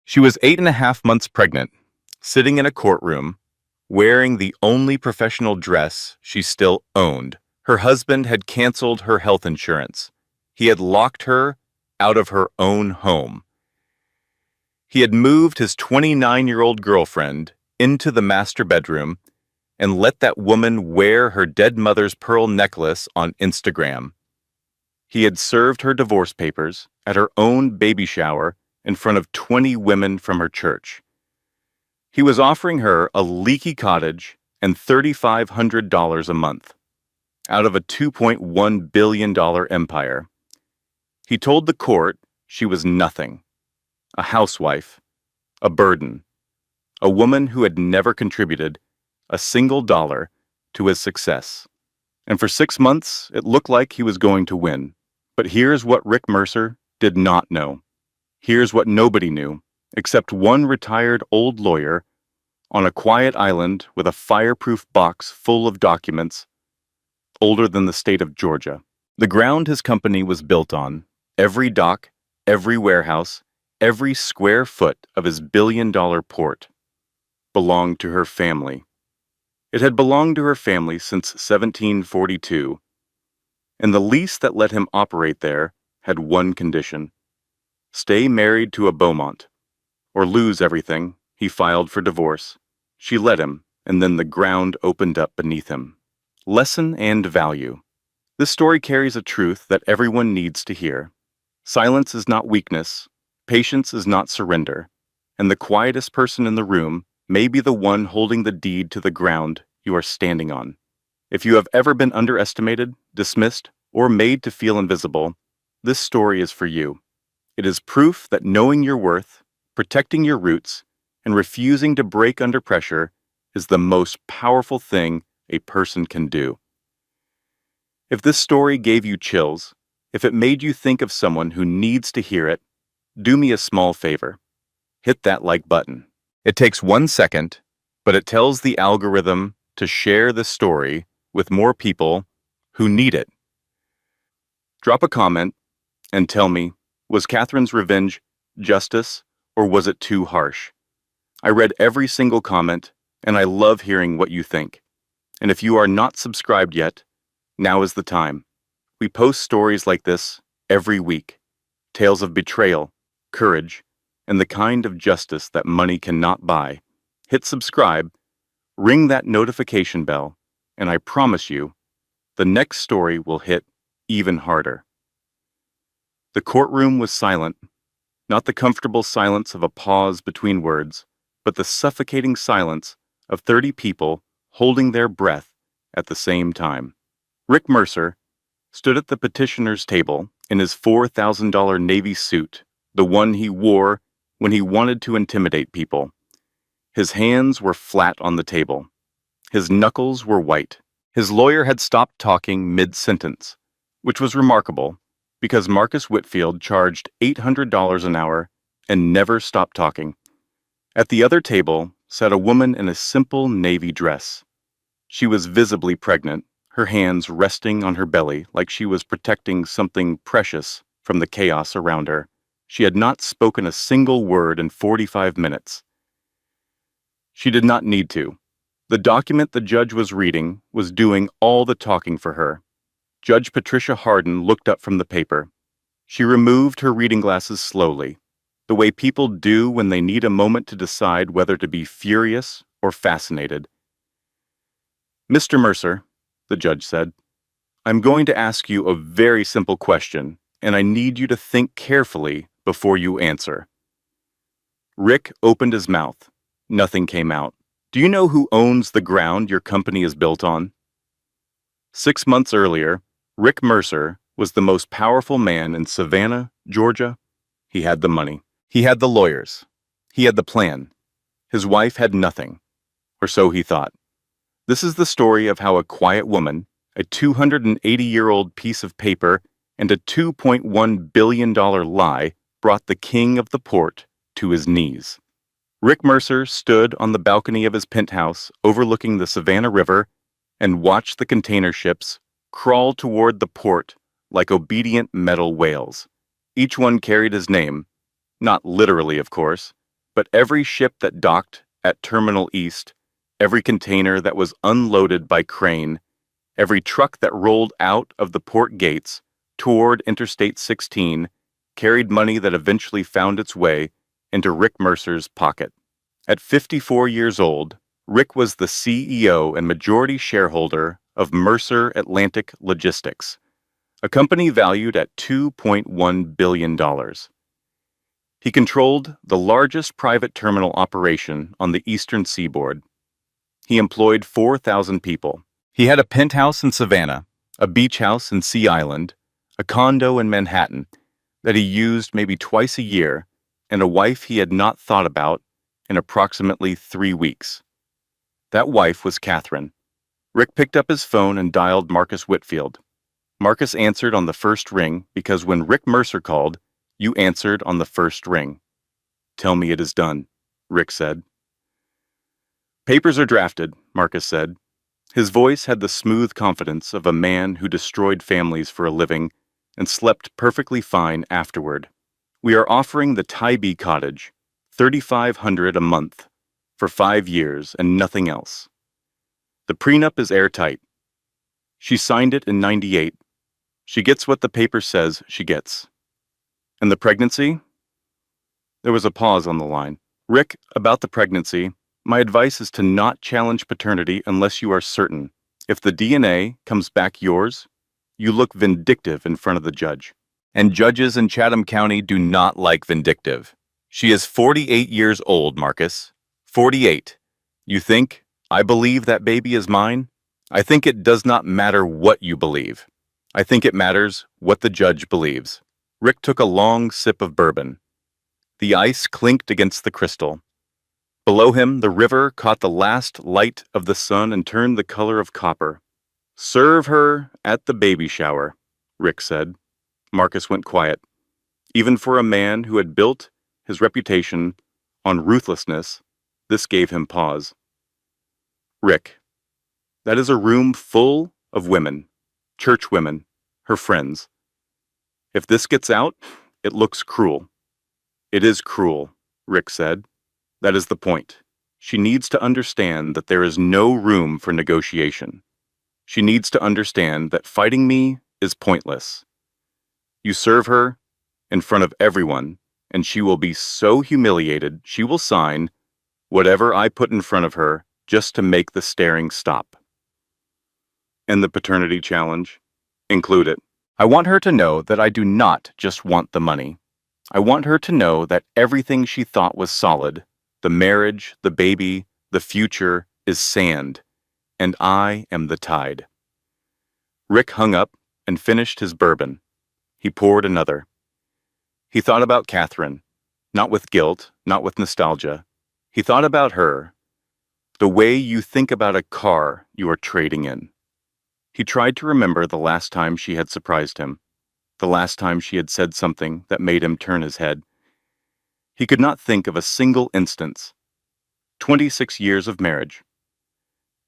She was 8.5 months pregnant, sitting in a courtroom, wearing the only professional dress she still owned. Her husband had canceled her health insurance. He had locked her out of her own home. He had moved his 29-year-old girlfriend into the master bedroom and let that woman wear her dead mother's pearl necklace on Instagram. He had served her divorce papers at her own baby shower in front of 20 women from her church. He was offering her a leaky cottage and $3,500 a month out of a $2.1 billion empire. He told the court she was nothing, a housewife, a burden, a woman who had never contributed a single dollar to his success. And for 6 months, it looked like he was going to win. But here's what Rick Mercer did not know. Here's what nobody knew, except one retired old lawyer on a quiet island with a fireproof box full of documents older than the state of Georgia. The ground his company was built on, every dock, every warehouse, every square foot of his billion-dollar port, belonged to her family. It had belonged to her family since 1742, and the lease that let him operate there had one condition: stay married to a Beaumont, or lose everything. He filed for divorce. She let him, and then the ground opened up beneath him. Lesson and value. This story carries a truth that everyone needs to hear. Silence is not weakness, patience is not surrender, and the quietest person in the room may be the one holding the deed to the ground you are standing on. If you have ever been underestimated, dismissed, or made to feel invisible, this story is for you. It is proof that knowing your worth, protecting your roots, and refusing to break under pressure is the most powerful thing a person can do. If this story gave you chills, if it made you think of someone who needs to hear it, do me a small favor. Hit that like button. It takes 1 second, but it tells the algorithm to share this story with more people who need it. Drop a comment and tell me, was Catherine's revenge justice, or was it too harsh? I read every single comment, and I love hearing what you think. And if you are not subscribed yet, now is the time. We post stories like this every week. Tales of betrayal, courage, and the kind of justice that money cannot buy. Hit subscribe, ring that notification bell, and I promise you, the next story will hit even harder. The courtroom was silent, not the comfortable silence of a pause between words, but the suffocating silence of 30 people holding their breath at the same time. Rick Mercer stood at the petitioner's table in his $4,000 Navy suit, the one he wore when he wanted to intimidate people. His hands were flat on the table. His knuckles were white. His lawyer had stopped talking mid-sentence, which was remarkable because Marcus Whitfield charged $800 an hour and never stopped talking. At the other table sat a woman in a simple navy dress. She was visibly pregnant, her hands resting on her belly like she was protecting something precious from the chaos around her. She had not spoken a single word in 45 minutes. She did not need to. The document the judge was reading was doing all the talking for her. Judge Patricia Harden looked up from the paper. She removed her reading glasses slowly, the way people do when they need a moment to decide whether to be furious or fascinated. "Mr. Mercer," the judge said, "I'm going to ask you a very simple question, and I need you to think carefully before you answer." Rick opened his mouth. Nothing came out. "Do you know who owns the ground your company is built on?" 6 months earlier, Rick Mercer was the most powerful man in Savannah, Georgia. He had the money. He had the lawyers. He had the plan. His wife had nothing, or so he thought. This is the story of how a quiet woman, a 280-year-old piece of paper, and a $2.1 billion lie brought the king of the port to his knees. Rick Mercer stood on the balcony of his penthouse overlooking the Savannah River and watched the container ships crawl toward the port like obedient metal whales. Each one carried his name, not literally, of course, But every ship that docked at Terminal East, every container that was unloaded by crane, every truck that rolled out of the port gates toward Interstate 16 carried money that eventually found its way into Rick Mercer's pocket. At 54 years old, Rick was the CEO and majority shareholder of Mercer Atlantic Logistics, a company valued at $2.1 billion. He controlled the largest private terminal operation on the eastern seaboard. He employed 4,000 people. He had a penthouse in Savannah, a beach house in Sea Island, a condo in Manhattan that he used maybe twice a year, and a wife he had not thought about in approximately 3 weeks. That wife was Catherine. Rick picked up his phone and dialed Marcus Whitfield. Marcus answered on the first ring because when Rick Mercer called, you answered on the first ring. Tell me it is done, Rick said. Papers are drafted, Marcus said. His voice had the smooth confidence of a man who destroyed families for a living and slept perfectly fine afterward. We are offering the Tybee cottage, $3,500 a month, for 5 years and nothing else. The prenup is airtight. She signed it in '98. She gets what the paper says she gets. And the pregnancy? There was a pause on the line. Rick, about the pregnancy, my advice is to not challenge paternity unless you are certain. If the DNA comes back yours, you look vindictive in front of the judge. And judges in Chatham County do not like vindictive. She is 48 years old, Marcus. 48. You think, I believe that baby is mine? I think it does not matter what you believe. I think it matters what the judge believes. Rick took a long sip of bourbon. The ice clinked against the crystal. Below him, the river caught the last light of the sun and turned the color of copper. Serve her at the baby shower, Rick said. Marcus went quiet. Even for a man who had built his reputation on ruthlessness, this gave him pause. Rick, that is a room full of women, church women, her friends. If this gets out, it looks cruel. It is cruel, Rick said. That is the point. She needs to understand that there is no room for negotiation. She needs to understand that fighting me is pointless. You serve her in front of everyone, and she will be so humiliated she will sign whatever I put in front of her just to make the staring stop. And the paternity challenge? Include it. I want her to know that I do not just want the money. I want her to know that everything she thought was solid, the marriage, the baby, the future, is sand, and I am the tide. Rick hung up and finished his bourbon. He poured another. He thought about Catherine, not with guilt, not with nostalgia. He thought about her, the way you think about a car you are trading in. He tried to remember the last time she had surprised him, the last time she had said something that made him turn his head. He could not think of a single instance. 26 years of marriage.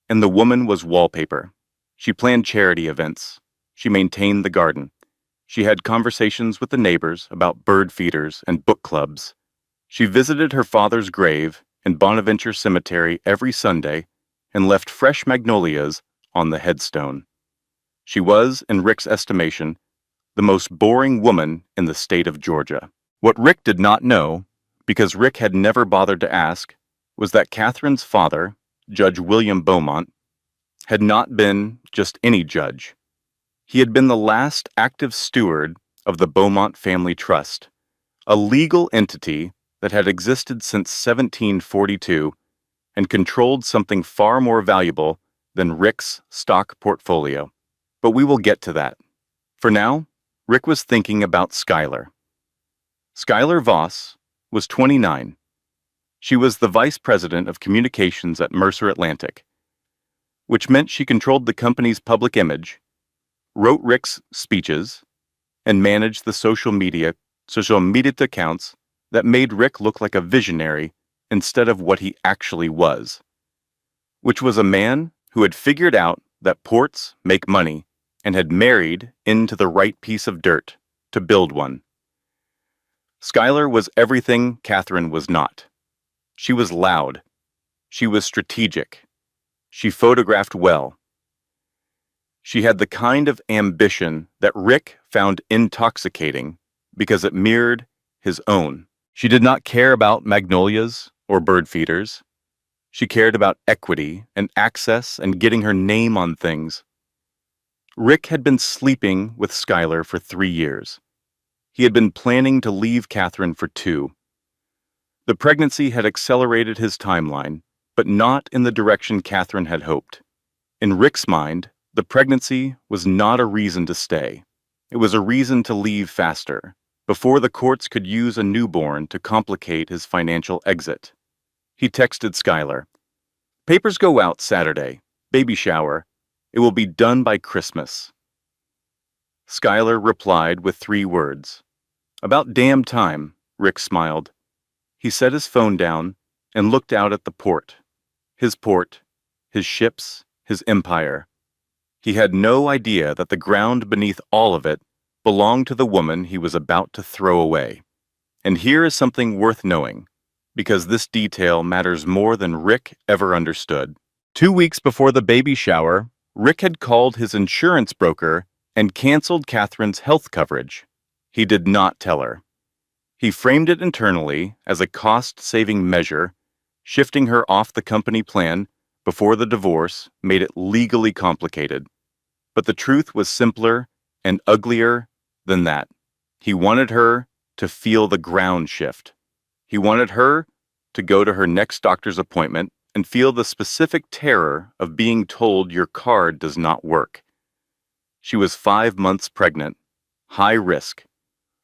And the woman was wallpaper. She planned charity events. She maintained the garden. She had conversations with the neighbors about bird feeders and book clubs. She visited her father's grave in Bonaventure Cemetery every Sunday and left fresh magnolias on the headstone. She was, in Rick's estimation, the most boring woman in the state of Georgia. What Rick did not know, because Rick had never bothered to ask, was that Catherine's father, Judge William Beaumont, had not been just any judge. He had been the last active steward of the Beaumont Family Trust, a legal entity that had existed since 1742 and controlled something far more valuable than Rick's stock portfolio. But we will get to that. For now, Rick was thinking about Skylar. Skylar Voss was 29. She was the vice president of communications at Mercer Atlantic, which meant she controlled the company's public image, wrote Rick's speeches, and managed the social media accounts that made Rick look like a visionary instead of what he actually was, which was a man who had figured out that ports make money and had married into the right piece of dirt to build one. Skylar was everything Catherine was not. She was loud. She was strategic. She photographed well. She had the kind of ambition that Rick found intoxicating because it mirrored his own. She did not care about magnolias or bird feeders. She cared about equity and access and getting her name on things. Rick had been sleeping with Skylar for 3 years. He had been planning to leave Catherine for 2. The pregnancy had accelerated his timeline, but not in the direction Catherine had hoped. In Rick's mind, the pregnancy was not a reason to stay. It was a reason to leave faster, before the courts could use a newborn to complicate his financial exit. He texted Skylar, "Papers go out Saturday. Baby shower. It will be done by Christmas." Skylar replied with 3 words. "About damn time," Rick smiled. He set his phone down and looked out at the port. His ships, his empire. He had no idea that the ground beneath all of it belonged to the woman he was about to throw away. And here is something worth knowing, because this detail matters more than Rick ever understood. 2 weeks before the baby shower, Rick had called his insurance broker and canceled Catherine's health coverage. He did not tell her. He framed it internally as a cost-saving measure, shifting her off the company plan before the divorce made it legally complicated. But the truth was simpler and uglier than that. He wanted her to feel the ground shift. He wanted her to go to her next doctor's appointment and feel the specific terror of being told your card does not work. She was 5 months pregnant, high risk,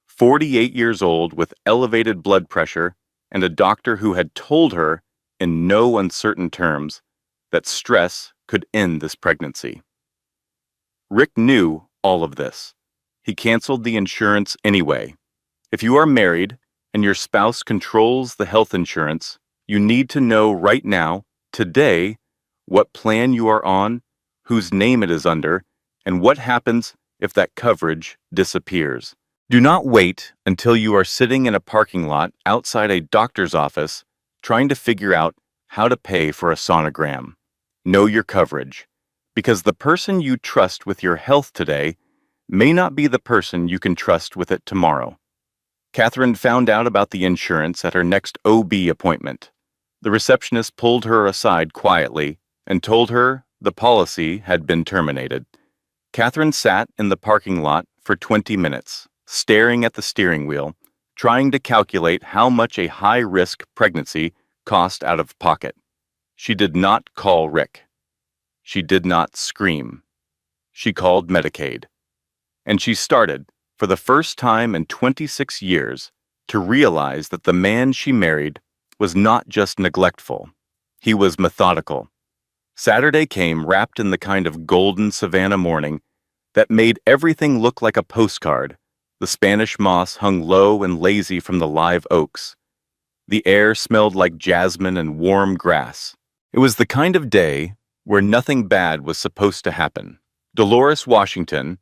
48 years old with elevated blood pressure, and a doctor who had told her, in no uncertain terms, that stress could end this pregnancy. Rick knew all of this. He canceled the insurance anyway. If you are married and your spouse controls the health insurance, you need to know right now, today, what plan you are on, whose name it is under, and what happens if that coverage disappears. Do not wait until you are sitting in a parking lot outside a doctor's office trying to figure out how to pay for a sonogram. Know your coverage, because the person you trust with your health today may not be the person you can trust with it tomorrow. Catherine found out about the insurance at her next OB appointment. The receptionist pulled her aside quietly and told her the policy had been terminated. Catherine sat in the parking lot for 20 minutes, staring at the steering wheel, trying to calculate how much a high-risk pregnancy cost out of pocket. She did not call Rick. She did not scream. She called Medicaid. And she started, for the first time in 26 years, to realize that the man she married was not just neglectful. He was methodical. Saturday came wrapped in the kind of golden Savannah morning that made everything look like a postcard. The Spanish moss hung low and lazy from the live oaks. The air smelled like jasmine and warm grass. It was the kind of day where nothing bad was supposed to happen. Dolores Washington,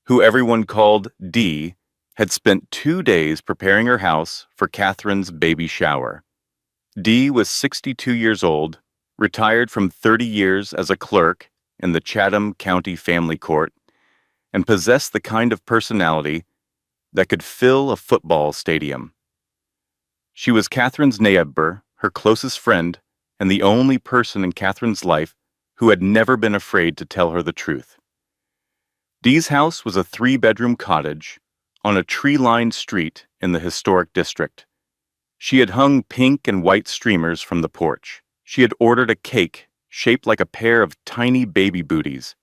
who everyone called Dee, had spent 2 days preparing her house for Catherine's baby shower. Dee was 62 years old, retired from 30 years as a clerk in the Chatham County Family Court, and possessed the kind of personality that could fill a football stadium. She was Catherine's neighbor, her closest friend, and the only person in Catherine's life who had never been afraid to tell her the truth. Dee's house was a 3-bedroom cottage on a tree-lined street in the historic district. She had hung pink and white streamers from the porch. She had ordered a cake shaped like a pair of tiny baby booties.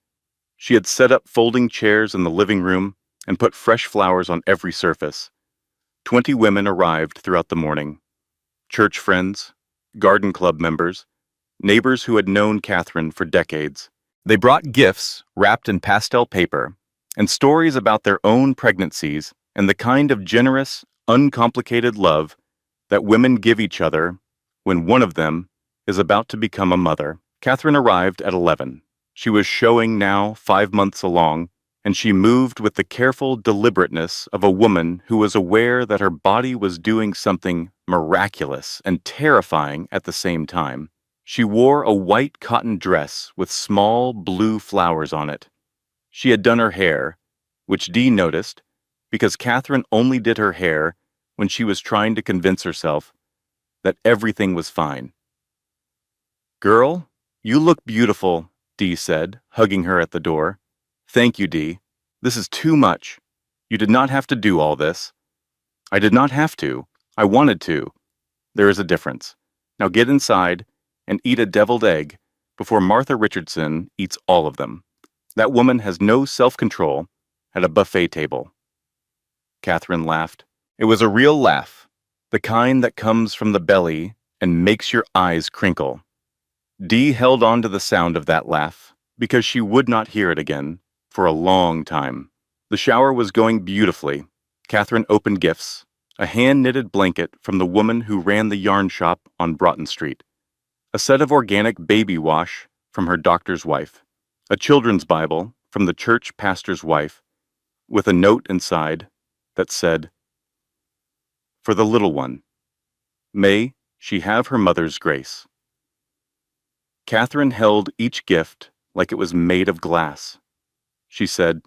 She had set up folding chairs in the living room and put fresh flowers on every surface. 20 women arrived throughout the morning. Church friends, garden club members, neighbors who had known Catherine for decades. They brought gifts wrapped in pastel paper and stories about their own pregnancies and the kind of generous, uncomplicated love that women give each other when one of them is about to become a mother. Catherine arrived at 11. She was showing now 5 months along and she moved with the careful deliberateness of a woman who was aware that her body was doing something miraculous and terrifying at the same time. She wore a white cotton dress with small blue flowers on it. She had done her hair, which Dee noticed, because Catherine only did her hair when she was trying to convince herself that everything was fine. "Girl, you look beautiful," Dee said, hugging her at the door. "Thank you, Dee. This is too much. You did not have to do all this." "I did not have to. I wanted to. There is a difference. Now get inside and eat a deviled egg before Martha Richardson eats all of them. That woman has no self-control at a buffet table." Catherine laughed. It was a real laugh, the kind that comes from the belly and makes your eyes crinkle. Dee held on to the sound of that laugh because she would not hear it again for a long time. The shower was going beautifully. Catherine opened gifts, a hand-knitted blanket from the woman who ran the yarn shop on Broughton Street, a set of organic baby wash from her doctor's wife, a children's Bible from the church pastor's wife, with a note inside that said, "For the little one, may she have her mother's grace." Catherine held each gift like it was made of glass. She said,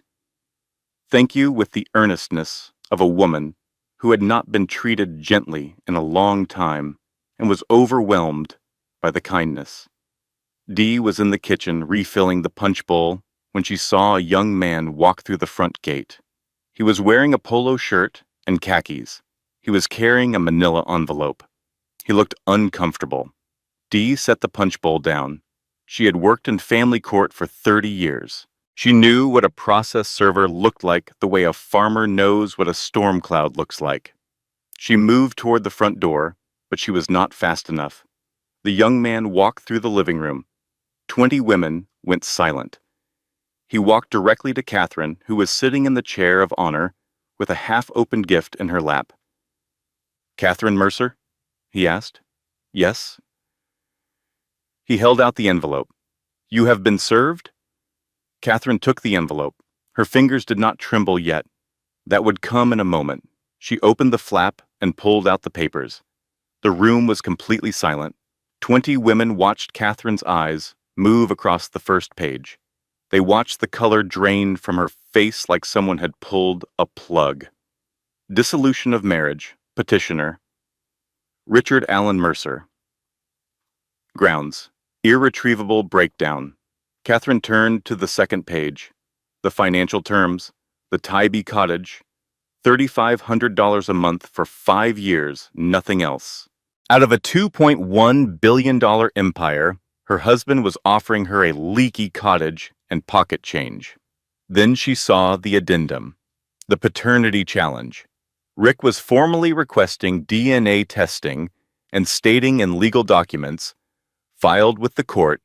"Thank you," with the earnestness of a woman who had not been treated gently in a long time and was overwhelmed by the kindness. Dee was in the kitchen refilling the punch bowl when she saw a young man walk through the front gate. He was wearing a polo shirt and khakis. He was carrying a manila envelope. He looked uncomfortable. Dee set the punch bowl down. She had worked in family court for 30 years. She knew what a process server looked like the way a farmer knows what a storm cloud looks like. She moved toward the front door, but she was not fast enough. The young man walked through the living room. 20 women went silent. He walked directly to Catherine, who was sitting in the chair of honor with a half-opened gift in her lap. "Catherine Mercer?" he asked. "Yes." He held out the envelope. "You have been served?" Catherine took the envelope. Her fingers did not tremble yet. That would come in a moment. She opened the flap and pulled out the papers. The room was completely silent. 20 women watched Catherine's eyes move across the first page. They watched the color drain from her face like someone had pulled a plug. Dissolution of marriage. Petitioner. Richard Allen Mercer. Grounds. Irretrievable breakdown. Catherine turned to the second page. The financial terms. The Tybee cottage. $3,500 a month for 5 years, nothing else. Out of a $2.1 billion empire, her husband was offering her a leaky cottage and pocket change. Then she saw the addendum, the paternity challenge. Rick was formally requesting DNA testing and stating in legal documents, filed with the court,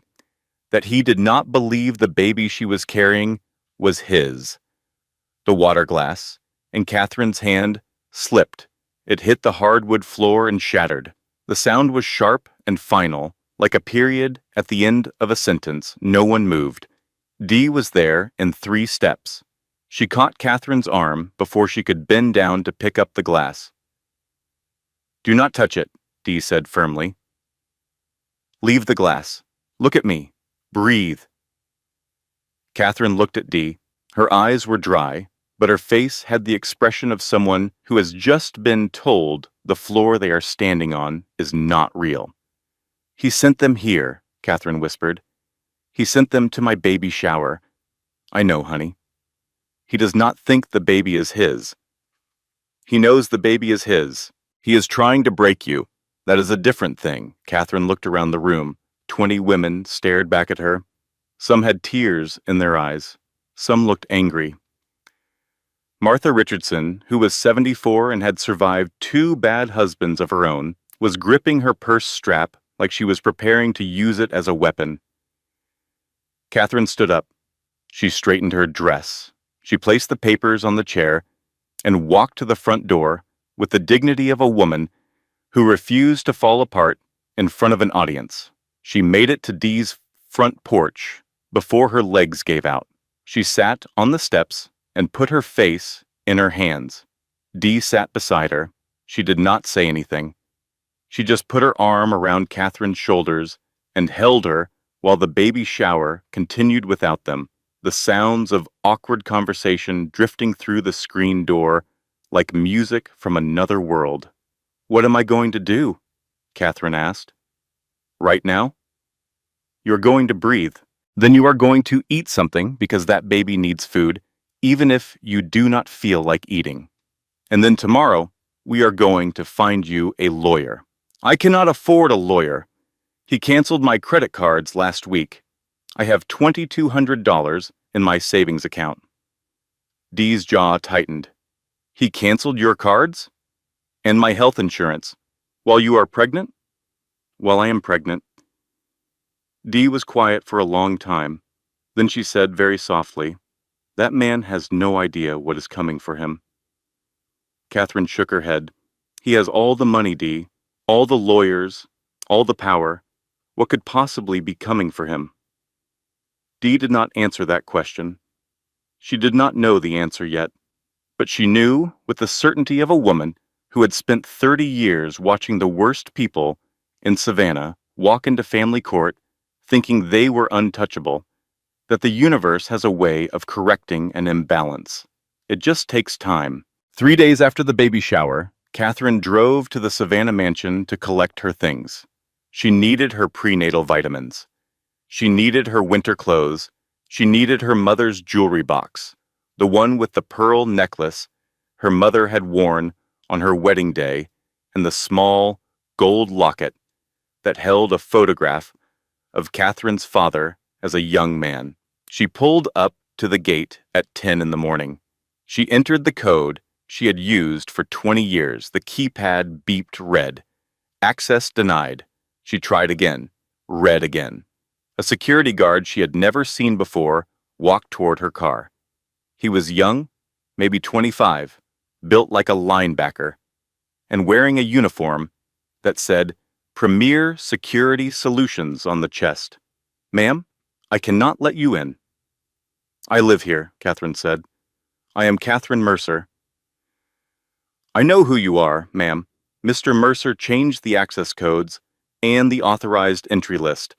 that he did not believe the baby she was carrying was his. The water glass in Catherine's hand slipped. It hit the hardwood floor and shattered. The sound was sharp and final, like a period at the end of a sentence. No one moved. Dee was there in 3 steps. She caught Catherine's arm before she could bend down to pick up the glass. "Do not touch it," Dee said firmly. "Leave the glass. Look at me. Breathe." Catherine looked at Dee. Her eyes were dry, but her face had the expression of someone who has just been told the floor they are standing on is not real. "He sent them here," Catherine whispered. "He sent them to my baby shower. I know, honey. He does not think the baby is his. He knows the baby is his. He is trying to break you. That is a different thing." Catherine looked around the room. 20 women stared back at her. Some had tears in their eyes. Some looked angry. Martha Richardson, who was 74 and had survived 2 bad husbands of her own, was gripping her purse strap like she was preparing to use it as a weapon. Catherine stood up. She straightened her dress. She placed the papers on the chair and walked to the front door with the dignity of a woman who refused to fall apart in front of an audience. She made it to Dee's front porch before her legs gave out. She sat on the steps and put her face in her hands. Dee sat beside her. She did not say anything. She just put her arm around Catherine's shoulders and held her while the baby shower continued without them, the sounds of awkward conversation drifting through the screen door like music from another world. "What am I going to do?" Catherine asked. "Right now? You're going to breathe. Then you are going to eat something because that baby needs food, even if you do not feel like eating. And then tomorrow, we are going to find you a lawyer." "I cannot afford a lawyer. He canceled my credit cards last week. I have $2,200 in my savings account." Dee's jaw tightened. "He canceled your cards? And my health insurance. While you are pregnant?" "While I am pregnant." Dee was quiet for a long time. Then she said very softly, "That man has no idea what is coming for him." Catherine shook her head. "He has all the money, Dee, all the lawyers, all the power. What could possibly be coming for him?" Dee did not answer that question. She did not know the answer yet, but she knew with the certainty of a woman who had spent 30 years watching the worst people in Savannah walk into family court thinking they were untouchable, that the universe has a way of correcting an imbalance. It just takes time. 3 days after the baby shower, Catherine drove to the Savannah mansion to collect her things. She needed her prenatal vitamins. She needed her winter clothes. She needed her mother's jewelry box, the one with the pearl necklace her mother had worn on her wedding day, and the small gold locket that held a photograph of Catherine's father as a young man. She pulled up to the gate at 10 in the morning. She entered the code she had used for 20 years. The keypad beeped red. Access denied. She tried again. Red again. A security guard she had never seen before walked toward her car. He was young, maybe 25, built like a linebacker, and wearing a uniform that said Premier Security Solutions on the chest. "Ma'am, I cannot let you in." "I live here," Catherine said. "I am Catherine Mercer." "I know who you are, ma'am. Mr. Mercer changed the access codes and the authorized entry list."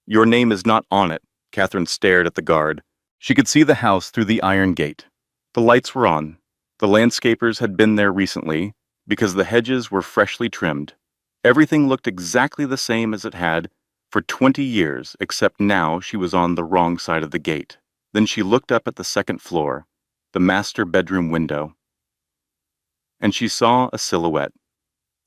"Your name is not on it." Catherine stared at the guard. She could see the house through the iron gate. The lights were on. The landscapers had been there recently because the hedges were freshly trimmed. Everything looked exactly the same as it had for 20 years, except now she was on the wrong side of the gate. Then she looked up at the second floor, the master bedroom window, and she saw a silhouette.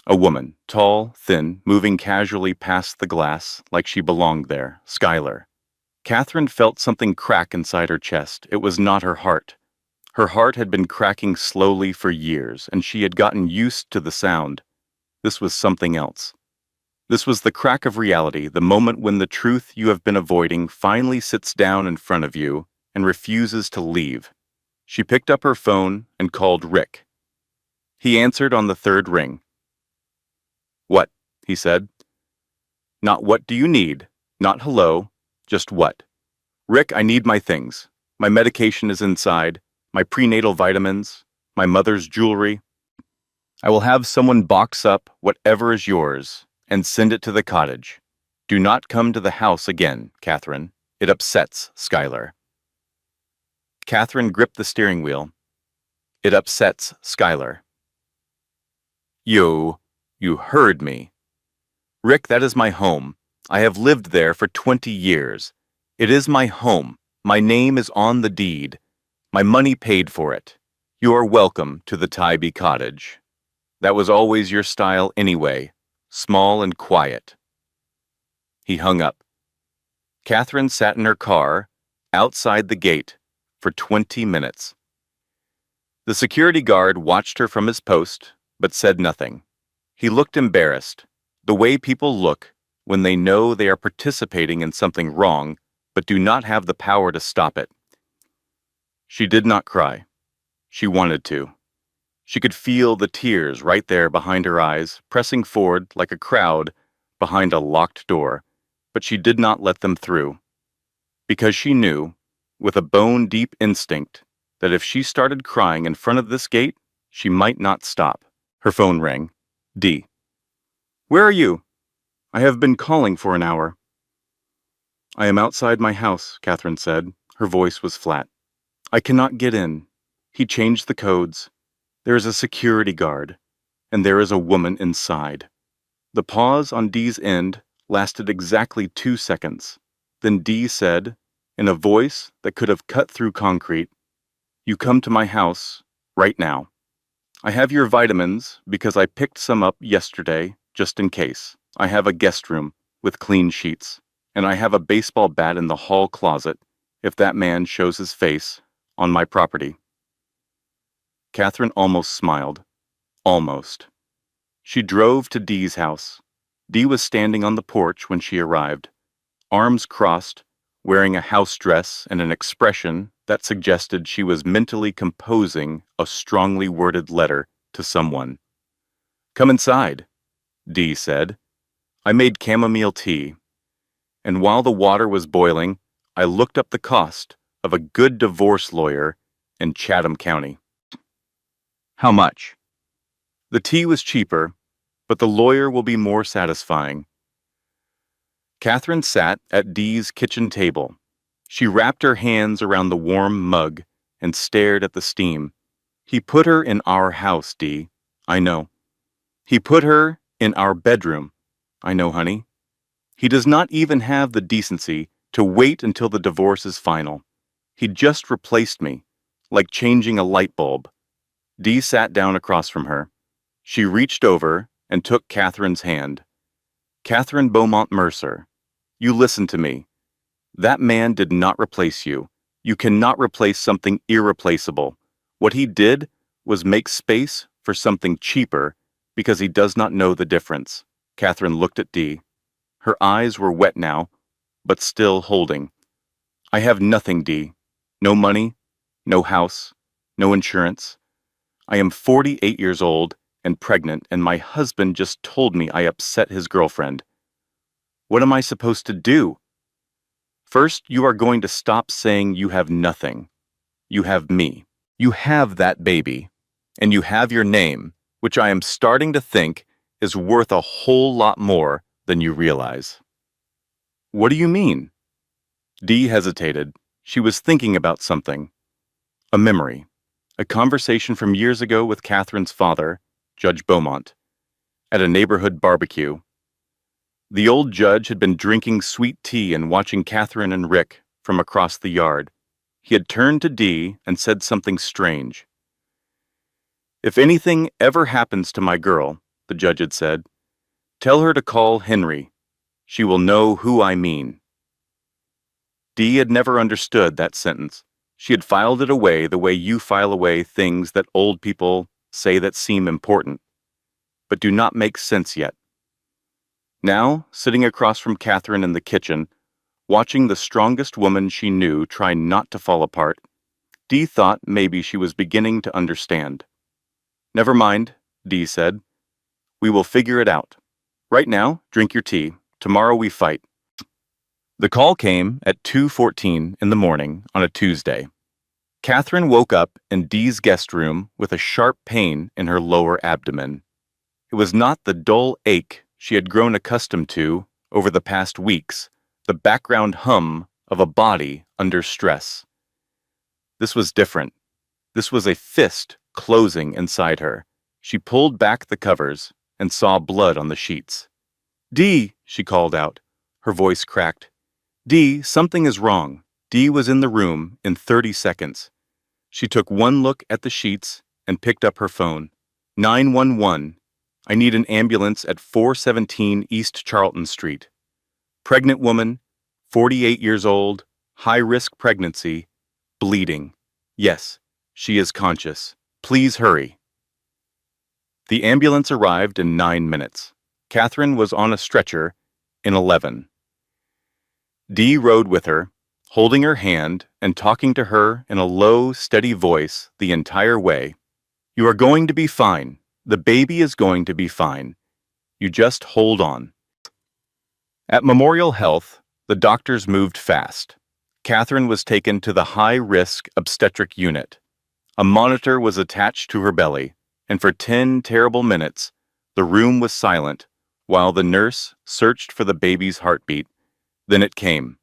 A woman, tall, thin, moving casually past the glass like she belonged there, Skylar. Catherine felt something crack inside her chest. It was not her heart. Her heart had been cracking slowly for years, and she had gotten used to the sound. This was something else. This was the crack of reality, the moment when the truth you have been avoiding finally sits down in front of you and refuses to leave. She picked up her phone and called Rick. He answered on the third ring. "What?" he said. Not "what do you need?" Not hello, just what. "Rick, I need my things. My medication is inside, my prenatal vitamins, my mother's jewelry. I will have someone box up whatever is yours and send it to the cottage. Do not come to the house again, Catherine. It upsets Skylar." Catherine gripped the steering wheel. "It upsets Skylar." You heard me. "Rick, that is my home. I have lived there for 20 years. It is my home. My name is on the deed. My money paid for it. You are welcome to the Tybee cottage. That was always your style anyway, small and quiet." He hung up. Catherine sat in her car, outside the gate, for 20 minutes. The security guard watched her from his post, but said nothing. He looked embarrassed, the way people look when they know they are participating in something wrong, but do not have the power to stop it. She did not cry. She wanted to. She could feel the tears right there behind her eyes, pressing forward like a crowd behind a locked door, but she did not let them through. Because she knew with a bone-deep instinct that if she started crying in front of this gate, she might not stop. Her phone rang. D. "Where are you? I have been calling for an hour." "I am outside my house," Catherine said. Her voice was flat. "I cannot get in. He changed the codes. There is a security guard, and there is a woman inside." The pause on Dee's end lasted exactly 2 seconds. Then Dee said, in a voice that could have cut through concrete, "You come to my house right now. I have your vitamins because I picked some up yesterday just in case. I have a guest room with clean sheets, and I have a baseball bat in the hall closet if that man shows his face on my property." Catherine almost smiled. Almost. She drove to Dee's house. Dee was standing on the porch when she arrived, arms crossed, wearing a house dress and an expression that suggested she was mentally composing a strongly worded letter to someone. "Come inside," Dee said. "I made chamomile tea, and while the water was boiling, I looked up the cost of a good divorce lawyer in Chatham County." "How much?" "The tea was cheaper, but the lawyer will be more satisfying." Catherine sat at Dee's kitchen table. She wrapped her hands around the warm mug and stared at the steam. "He put her in our house, Dee. I know. He put her in our bedroom. I know, honey. He does not even have the decency to wait until the divorce is final. He just replaced me, like changing a light bulb." Dee sat down across from her. She reached over and took Catherine's hand. "Catherine Beaumont Mercer, you listen to me. That man did not replace you. You cannot replace something irreplaceable. What he did was make space for something cheaper because he does not know the difference." Catherine looked at Dee. Her eyes were wet now, but still holding. "I have nothing, Dee. No money, no house, no insurance. I am 48 years old and pregnant, and my husband just told me I upset his girlfriend. What am I supposed to do? First, you are going to stop saying you have nothing. You have me. You have that baby. And you have your name, which I am starting to think is worth a whole lot more than you realize." "What do you mean?" Dee hesitated. She was thinking about something. A memory. A conversation from years ago with Catherine's father, Judge Beaumont, at a neighborhood barbecue. The old judge had been drinking sweet tea and watching Catherine and Rick from across the yard. He had turned to Dee and said something strange. "If anything ever happens to my girl," the judge had said, "tell her to call Henry. She will know who I mean." Dee had never understood that sentence. She had filed it away the way you file away things that old people say that seem important, but do not make sense yet. Now, sitting across from Catherine in the kitchen, watching the strongest woman she knew try not to fall apart, Dee thought maybe she was beginning to understand. "Never mind," Dee said. "We will figure it out. Right now, drink your tea. Tomorrow we fight." The call came at 2:14 in the morning on a Tuesday. Catherine woke up in Dee's guest room with a sharp pain in her lower abdomen. It was not the dull ache she had grown accustomed to over the past weeks, the background hum of a body under stress. This was different. This was a fist closing inside her. She pulled back the covers and saw blood on the sheets. "Dee," she called out. Her voice cracked. "Dee, something is wrong." Dee was in the room in 30 seconds. She took one look at the sheets and picked up her phone. 911. I need an ambulance at 417 East Charlton Street. Pregnant woman, 48 years old, high-risk pregnancy, bleeding. Yes, she is conscious. Please hurry. The ambulance arrived in 9 minutes. Catherine was on a stretcher in 11. Dee rode with her, holding her hand and talking to her in a low, steady voice the entire way. "You are going to be fine. The baby is going to be fine. You just hold on." At Memorial Health, the doctors moved fast. Catherine was taken to the high-risk obstetric unit. A monitor was attached to her belly, and for 10 terrible minutes, the room was silent while the nurse searched for the baby's heartbeat. Then it came,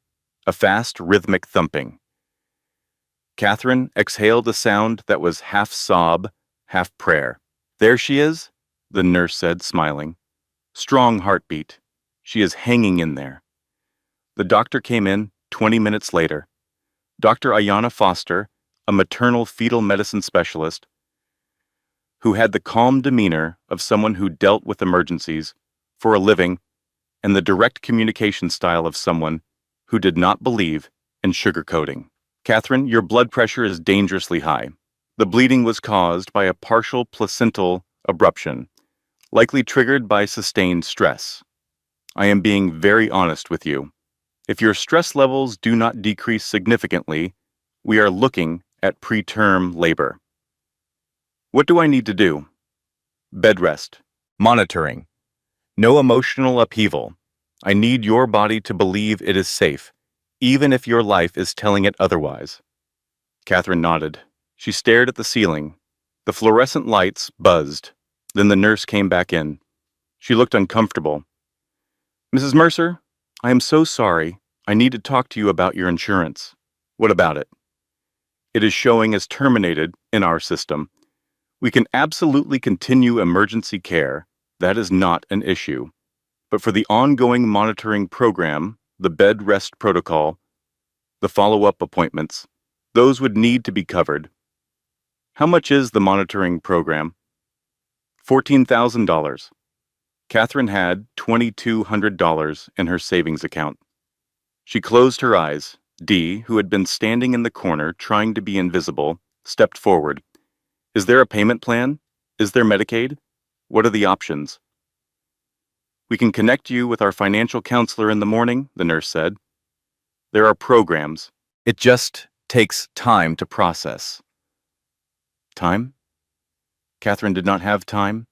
a fast, rhythmic thumping. Catherine exhaled a sound that was half sob, half prayer. "There she is," the nurse said, smiling. "Strong heartbeat. She is hanging in there." The doctor came in 20 minutes later. Dr. Ayanna Foster, a maternal fetal medicine specialist, who had the calm demeanor of someone who dealt with emergencies for a living and the direct communication style of someone who did not believe in sugarcoating. "Catherine, your blood pressure is dangerously high. The bleeding was caused by a partial placental abruption, likely triggered by sustained stress. I am being very honest with you. If your stress levels do not decrease significantly, we are looking at preterm labor. What do I need to do?" "Bed rest. Monitoring. No emotional upheaval. I need your body to believe it is safe, even if your life is telling it otherwise." Catherine nodded. She stared at the ceiling. The fluorescent lights buzzed. Then the nurse came back in. She looked uncomfortable. "Mrs. Mercer, I am so sorry. I need to talk to you about your insurance." "What about it?" "It is showing as terminated in our system. We can absolutely continue emergency care. That is not an issue. But for the ongoing monitoring program, the bed rest protocol, the follow-up appointments, those would need to be covered." "How much is the monitoring program?" $14,000. Catherine had $2,200 in her savings account. She closed her eyes. Dee, who had been standing in the corner trying to be invisible, stepped forward. "Is there a payment plan? Is there Medicaid? What are the options?" "We can connect you with our financial counselor in the morning," the nurse said. "There are programs. It just takes time to process." Time? Catherine did not have time.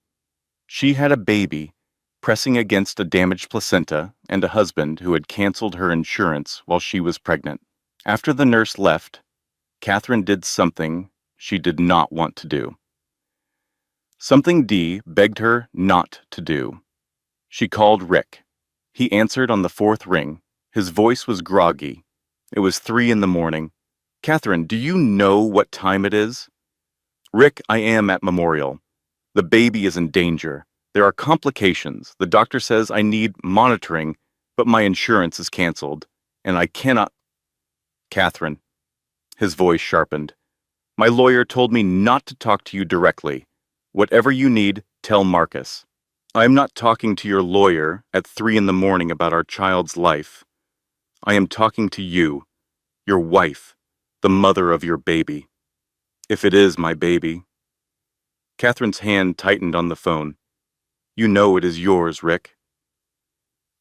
She had a baby pressing against a damaged placenta and a husband who had canceled her insurance while she was pregnant. After the nurse left, Catherine did something she did not want to do. Something Dee begged her not to do. She called Rick. He answered on the fourth ring. His voice was groggy. It was 3 in the morning. "Catherine, do you know what time it is?" "Rick, I am at Memorial. The baby is in danger. There are complications. The doctor says I need monitoring, but my insurance is canceled, and I cannot—" "Catherine." His voice sharpened. "My lawyer told me not to talk to you directly. Whatever you need, tell Marcus. I am not talking to your lawyer at 3 in the morning about our child's life. I am talking to you, your wife, the mother of your baby. If it is my baby." Catherine's hand tightened on the phone. "You know it is yours, Rick."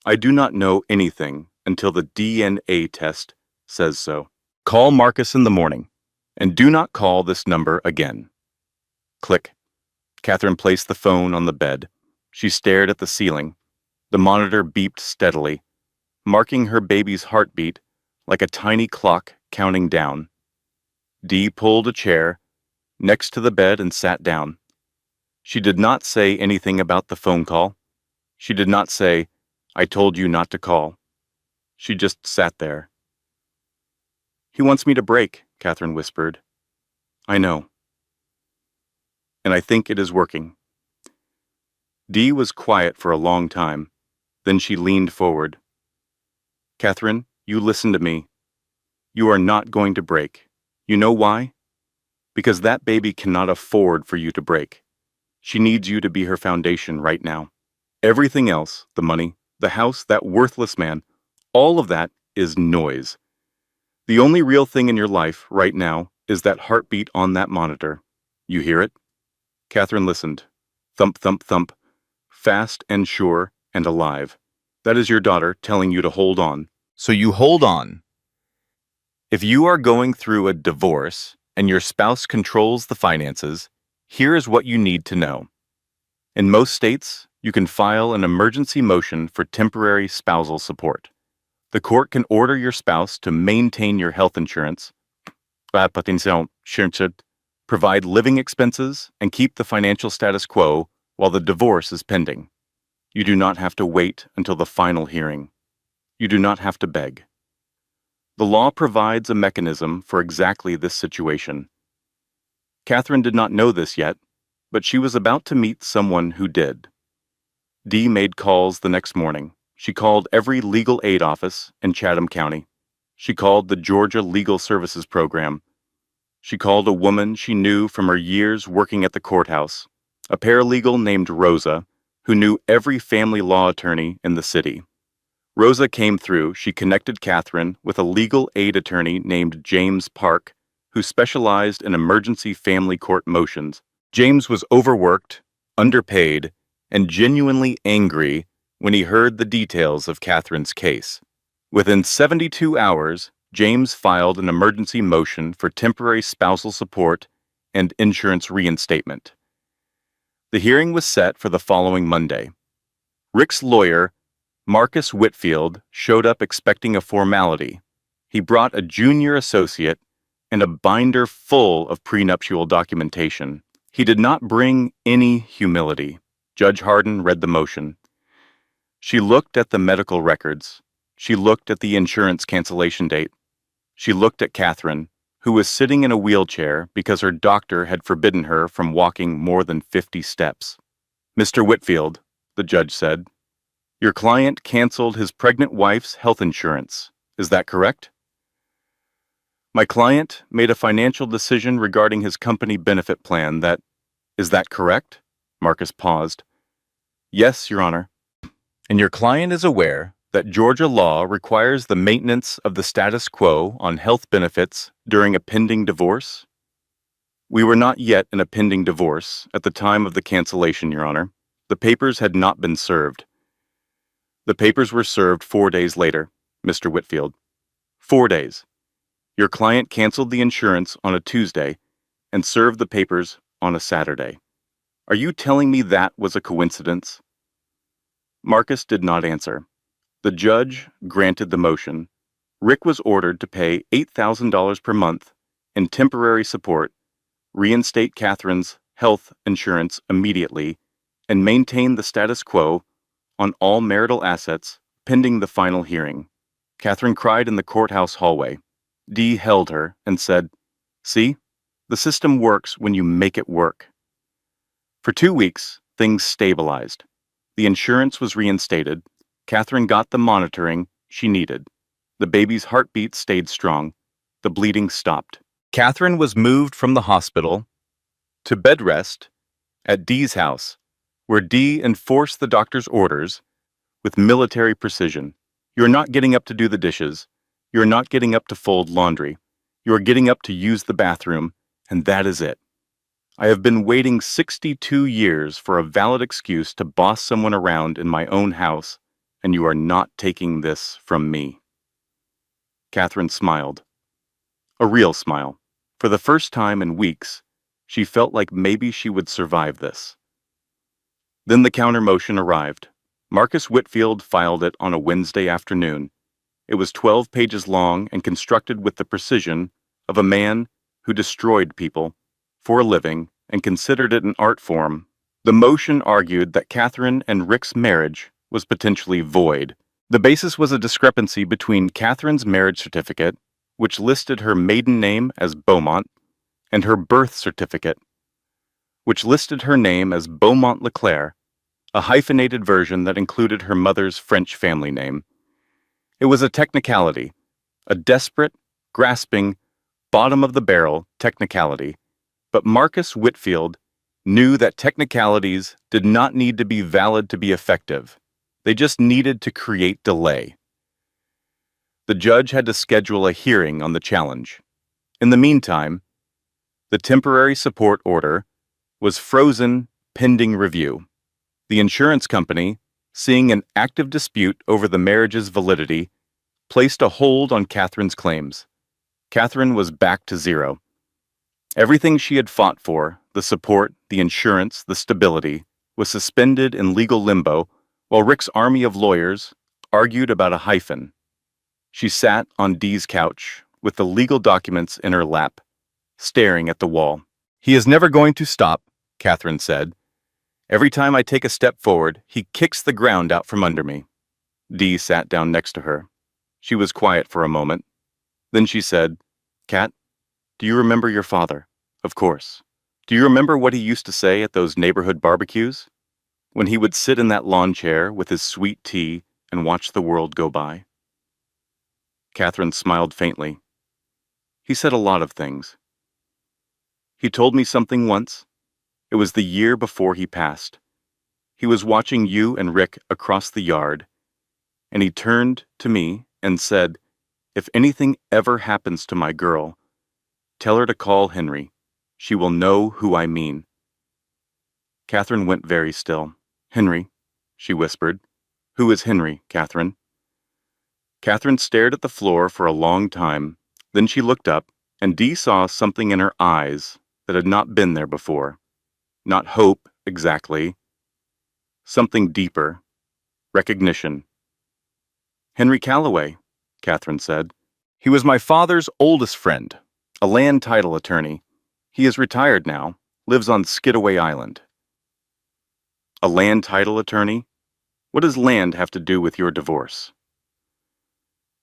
"I do not know anything until the DNA test says so. Call Marcus in the morning, and do not call this number again." Click. Catherine placed the phone on the bed. She stared at the ceiling. The monitor beeped steadily, marking her baby's heartbeat like a tiny clock counting down. Dee pulled a chair next to the bed and sat down. She did not say anything about the phone call. She did not say, "I told you not to call." She just sat there. "He wants me to break," Catherine whispered. "I know. And I think it is working." Dee was quiet for a long time. Then she leaned forward. "Catherine, you listen to me. You are not going to break. You know why? Because that baby cannot afford for you to break. She needs you to be her foundation right now. Everything else, the money, the house, that worthless man, all of that is noise. The only real thing in your life right now is that heartbeat on that monitor. You hear it?" Catherine listened. Thump, thump, thump. Fast and sure and alive. "That is your daughter telling you to hold on. So you hold on. If you are going through a divorce and your spouse controls the finances, here is what you need to know. In most states, you can file an emergency motion for temporary spousal support. The court can order your spouse to maintain your health insurance, provide living expenses, and keep the financial status quo while the divorce is pending. You do not have to wait until the final hearing. You do not have to beg. The law provides a mechanism for exactly this situation. Catherine did not know this yet, but she was about to meet someone who did. Dee made calls the next morning. She called every legal aid office in Chatham County. She called the Georgia Legal Services Program. She called a woman she knew from her years working at the courthouse, a paralegal named Rosa, who knew every family law attorney in the city. Rosa came through. She connected Catherine with a legal aid attorney named James Park, who specialized in emergency family court motions. James was overworked, underpaid, and genuinely angry when he heard the details of Catherine's case. Within 72 hours, James filed an emergency motion for temporary spousal support and insurance reinstatement. The hearing was set for the following Monday. Rick's lawyer, Marcus Whitfield, showed up expecting a formality. He brought a junior associate and a binder full of prenuptial documentation. He did not bring any humility. Judge Harden read the motion. She looked at the medical records. She looked at the insurance cancellation date. She looked at Catherine, who was sitting in a wheelchair because her doctor had forbidden her from walking more than 50 steps. "Mr. Whitfield," the judge said, "your client canceled his pregnant wife's health insurance. Is that correct?" "My client made a financial decision regarding his company benefit plan that— Is that correct?" Marcus paused. "Yes, Your Honor. And your client is aware that Georgia law requires the maintenance of the status quo on health benefits during a pending divorce?" "We were not yet in a pending divorce at the time of the cancellation, Your Honor. The papers had not been served." "The papers were served 4 days later, Mr. Whitfield. 4 days. Your client canceled the insurance on a Tuesday and served the papers on a Saturday. Are you telling me that was a coincidence?" Marcus did not answer. The judge granted the motion. Rick was ordered to pay $8,000 per month in temporary support, reinstate Catherine's health insurance immediately, and maintain the status quo on all marital assets pending the final hearing. Catherine cried in the courthouse hallway. Dee held her and said, "See, the system works when you make it work." For 2 weeks, things stabilized. The insurance was reinstated. Catherine got the monitoring she needed. The baby's heartbeat stayed strong. The bleeding stopped. Catherine was moved from the hospital to bed rest at Dee's house, where Dee enforced the doctor's orders with military precision. "You're not getting up to do the dishes. You're not getting up to fold laundry. You're getting up to use the bathroom, and that is it. I have been waiting 62 years for a valid excuse to boss someone around in my own house, and you are not taking this from me." Catherine smiled. A real smile. For the first time in weeks, she felt like maybe she would survive this. Then the counter motion arrived. Marcus Whitfield filed it on a Wednesday afternoon. It was 12 pages long and constructed with the precision of a man who destroyed people for a living and considered it an art form. The motion argued that Catherine and Rick's marriage was potentially void. The basis was a discrepancy between Catherine's marriage certificate, which listed her maiden name as Beaumont, and her birth certificate, which listed her name as Beaumont Leclerc, a hyphenated version that included her mother's French family name. It was a technicality, a desperate, grasping, bottom-of-the-barrel technicality. But Marcus Whitfield knew that technicalities did not need to be valid to be effective. They just needed to create delay. The judge had to schedule a hearing on the challenge. In the meantime, the temporary support order was frozen pending review. The insurance company, seeing an active dispute over the marriage's validity, placed a hold on Catherine's claims. Catherine was back to zero. Everything she had fought for, the support, the insurance, the stability, was suspended in legal limbo while Rick's army of lawyers argued about a hyphen. She sat on Dee's couch with the legal documents in her lap, staring at the wall. "He is never going to stop," Catherine said. "Every time I take a step forward, he kicks the ground out from under me." Dee sat down next to her. She was quiet for a moment. Then she said, "Cat, do you remember your father?" "Of course." "Do you remember what he used to say at those neighborhood barbecues? When he would sit in that lawn chair with his sweet tea and watch the world go by?" Catherine smiled faintly. "He said a lot of things. He told me something once. It was the year before he passed. He was watching you and Rick across the yard, and he turned to me and said, 'If anything ever happens to my girl, tell her to call Henry. She will know who I mean.'" Catherine went very still. "Henry," she whispered. "Who is Henry, Catherine?" Catherine stared at the floor for a long time. Then she looked up, and Dee saw something in her eyes that had not been there before. Not hope, exactly. Something deeper. Recognition. "Henry Calloway," Catherine said. "He was my father's oldest friend, a land title attorney. He is retired now, lives on Skidaway Island." "A land title attorney? What does land have to do with your divorce?"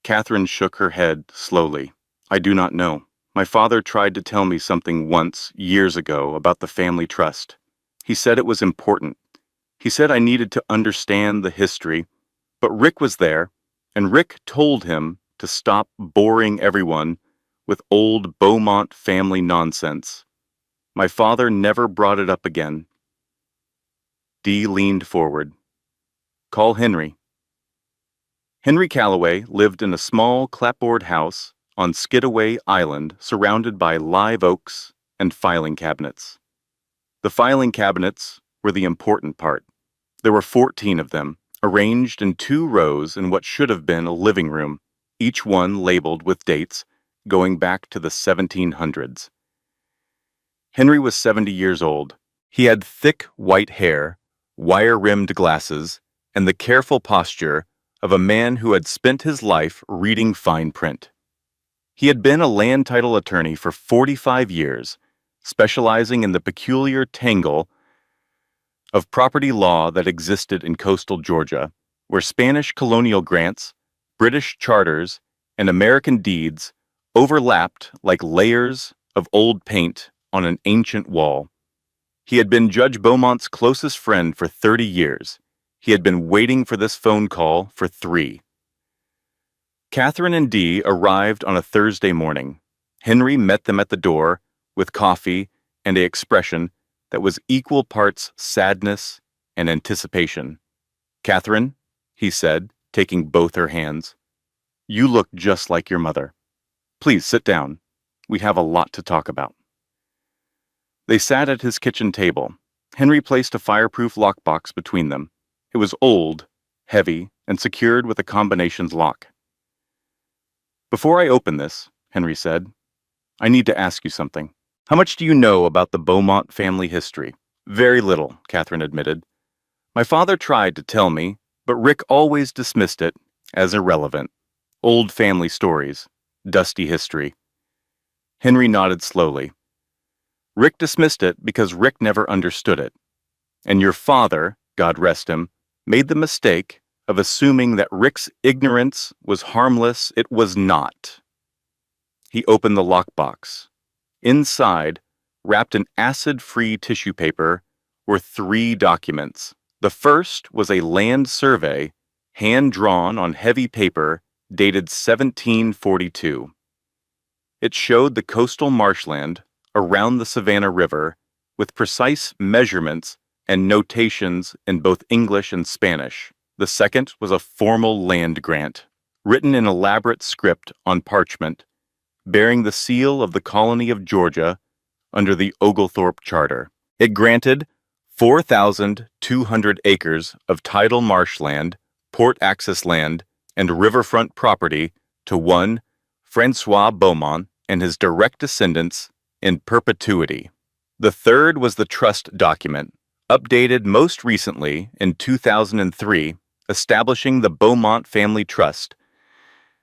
Catherine shook her head slowly. "I do not know. My father tried to tell me something once, years ago, about the family trust. He said it was important. He said I needed to understand the history, but Rick was there, and Rick told him to stop boring everyone with old Beaumont family nonsense. My father never brought it up again." Dee leaned forward. "Call Henry." Henry Calloway lived in a small clapboard house on Skidaway Island surrounded by live oaks and filing cabinets. The filing cabinets were the important part. There were 14 of them, arranged in 2 rows in what should have been a living room, each one labeled with dates going back to the 1700s. Henry was 70 years old. He had thick white hair, wire-rimmed glasses, and the careful posture of a man who had spent his life reading fine print. He had been a land title attorney for 45 years, specializing in the peculiar tangle of property law that existed in coastal Georgia, where Spanish colonial grants, British charters, and American deeds overlapped like layers of old paint on an ancient wall. He had been Judge Beaumont's closest friend for 30 years. He had been waiting for this phone call for 3. Catherine and Dee arrived on a Thursday morning. Henry met them at the door with coffee and an expression that was equal parts sadness and anticipation. "Catherine," he said, taking both her hands, "you look just like your mother. Please sit down. We have a lot to talk about." They sat at his kitchen table. Henry placed a fireproof lockbox between them. It was old, heavy, and secured with a combinations lock. "Before I open this," Henry said, "I need to ask you something. How much do you know about the Beaumont family history?" "Very little," Catherine admitted. "My father tried to tell me, but Rick always dismissed it as irrelevant. Old family stories, dusty history." Henry nodded slowly. "Rick dismissed it because Rick never understood it. And your father, God rest him, made the mistake of assuming that Rick's ignorance was harmless. It was not." He opened the lockbox. Inside, wrapped in acid-free tissue paper, were 3 documents. The first was a land survey, hand-drawn on heavy paper, dated 1742. It showed the coastal marshland around the Savannah River with precise measurements and notations in both English and Spanish. The second was a formal land grant, written in elaborate script on parchment, bearing the seal of the colony of Georgia under the Oglethorpe Charter. It granted 4,200 acres of tidal marshland, port access land, and riverfront property to one Francois Beaumont and his direct descendants in perpetuity. The third was the trust document, updated most recently in 2003, establishing the Beaumont Family Trust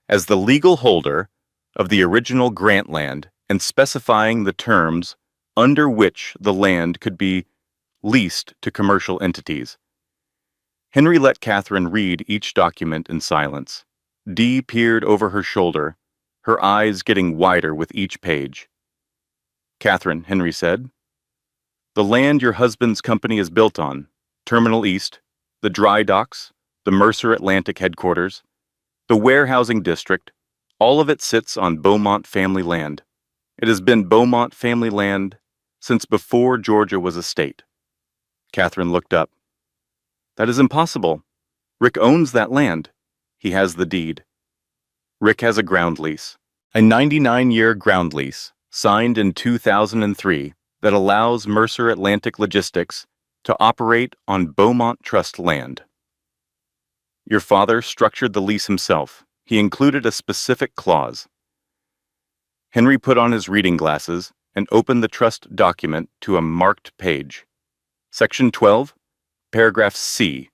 as the legal holder of the original grant land and specifying the terms under which the land could be leased to commercial entities. Henry let Catherine read each document in silence. Dee peered over her shoulder, her eyes getting wider with each page. "Catherine," Henry said, "the land your husband's company is built on, Terminal East, the dry docks, the Mercer Atlantic headquarters, the warehousing district, all of it sits on Beaumont family land. It has been Beaumont family land since before Georgia was a state." Catherine looked up. "That is impossible. Rick owns that land. He has the deed." "Rick has a ground lease, a 99-year ground lease, signed in 2003 that allows Mercer Atlantic Logistics to operate on Beaumont Trust land. Your father structured the lease himself. He included a specific clause." Henry put on his reading glasses and opened the trust document to a marked page. Section 12, paragraph C.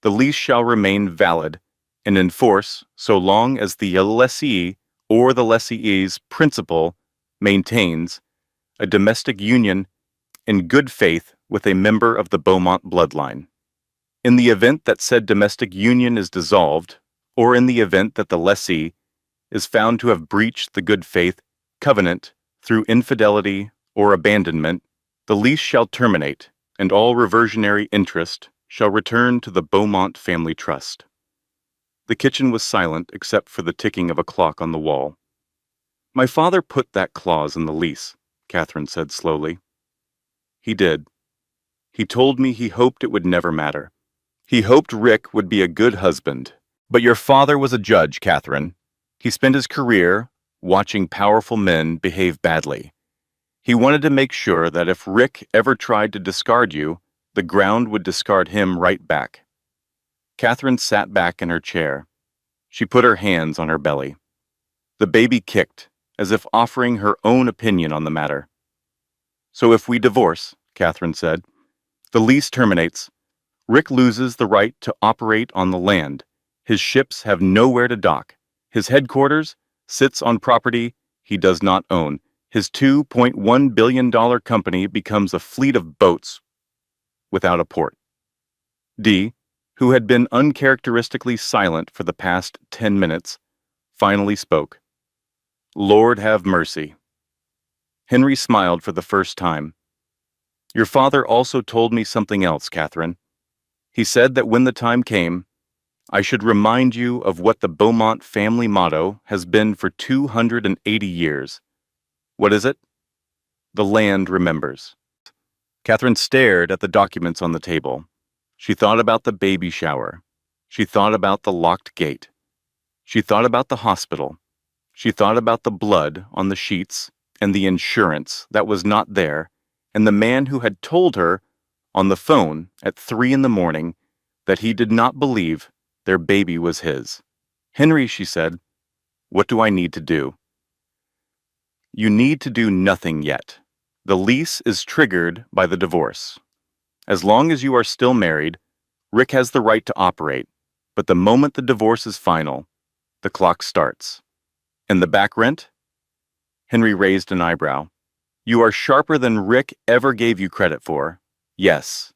"The lease shall remain valid and in force so long as the lessee or the lessee's principal maintains a domestic union in good faith with a member of the Beaumont bloodline. In the event that said domestic union is dissolved, or in the event that the lessee is found to have breached the good faith covenant through infidelity or abandonment, the lease shall terminate, and all reversionary interest shall return to the Beaumont family trust." The kitchen was silent except for the ticking of a clock on the wall. "My father put that clause in the lease," Catherine said slowly. "He did. He told me he hoped it would never matter. He hoped Rick would be a good husband. But your father was a judge, Catherine. He spent his career watching powerful men behave badly. He wanted to make sure that if Rick ever tried to discard you, the ground would discard him right back." Catherine sat back in her chair. She put her hands on her belly. The baby kicked, as if offering her own opinion on the matter. "So if we divorce," Catherine said, "the lease terminates. Rick loses the right to operate on the land. His ships have nowhere to dock. His headquarters sits on property he does not own. His $2.1 billion company becomes a fleet of boats without a port." Dee, who had been uncharacteristically silent for the past 10 minutes, finally spoke. "Lord have mercy." Henry smiled for the first time. "Your father also told me something else, Catherine. He said that when the time came, I should remind you of what the Beaumont family motto has been for 280 years. What is it? The land remembers." Catherine stared at the documents on the table. She thought about the baby shower. She thought about the locked gate. She thought about the hospital. She thought about the blood on the sheets and the insurance that was not there, and the man who had told her on the phone at 3 in the morning that he did not believe their baby was his. "Henry," she said, "what do I need to do?" "You need to do nothing yet. The lease is triggered by the divorce. As long as you are still married, Rick has the right to operate, but the moment the divorce is final, the clock starts." "And the back rent?" Henry raised an eyebrow. "You are sharper than Rick ever gave you credit for. Yes,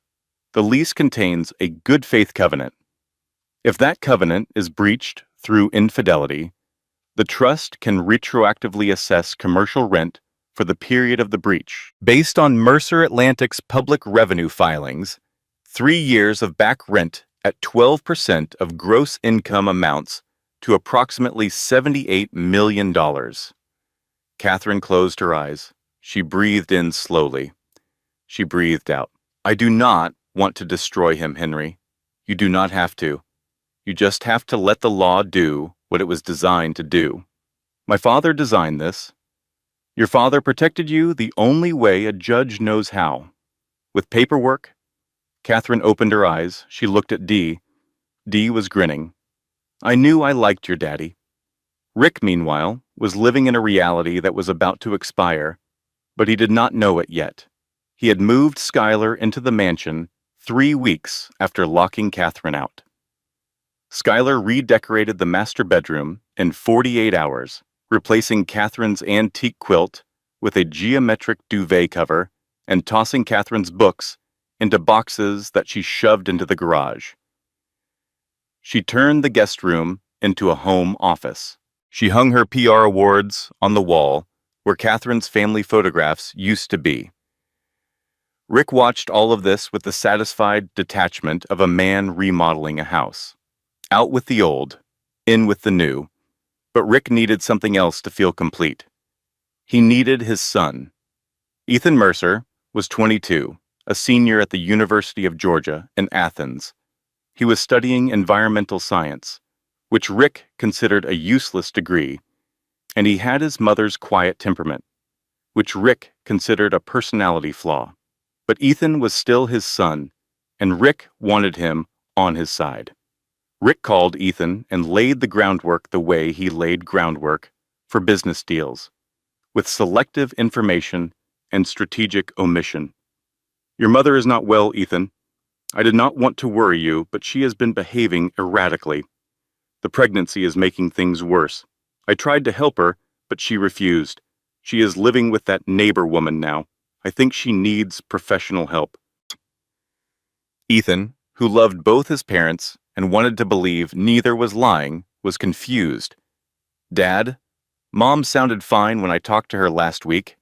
the lease contains a good faith covenant. If that covenant is breached through infidelity, the trust can retroactively assess commercial rent for the period of the breach. Based on Mercer Atlantic's public revenue filings, 3 years of back rent at 12% of gross income amounts to approximately $78 million. Catherine closed her eyes. She breathed in slowly. She breathed out. "I do not want to destroy him, Henry. You do not have to. You just have to let the law do what it was designed to do. My father designed this. Your father protected you the only way a judge knows how. With paperwork." Catherine opened her eyes. She looked at Dee. Dee was grinning. "I knew I liked your daddy." Rick, meanwhile, was living in a reality that was about to expire, but he did not know it yet. He had moved Schuyler into the mansion 3 weeks after locking Catherine out. Schuyler redecorated the master bedroom in 48 hours, replacing Catherine's antique quilt with a geometric duvet cover and tossing Catherine's books into boxes that she shoved into the garage. She turned the guest room into a home office. She hung her PR awards on the wall where Catherine's family photographs used to be. Rick watched all of this with the satisfied detachment of a man remodeling a house. Out with the old, in with the new. But Rick needed something else to feel complete. He needed his son. Ethan Mercer was 22, a senior at the University of Georgia in Athens. He was studying environmental science, which Rick considered a useless degree, and he had his mother's quiet temperament, which Rick considered a personality flaw. But Ethan was still his son, and Rick wanted him on his side. Rick called Ethan and laid the groundwork the way he laid groundwork for business deals, with selective information and strategic omission. "Your mother is not well, Ethan. I did not want to worry you, but she has been behaving erratically. The pregnancy is making things worse. I tried to help her, but she refused. She is living with that neighbor woman now. I think she needs professional help." Ethan, who loved both his parents and wanted to believe neither was lying, was confused. "Dad, Mom sounded fine when I talked to her last week.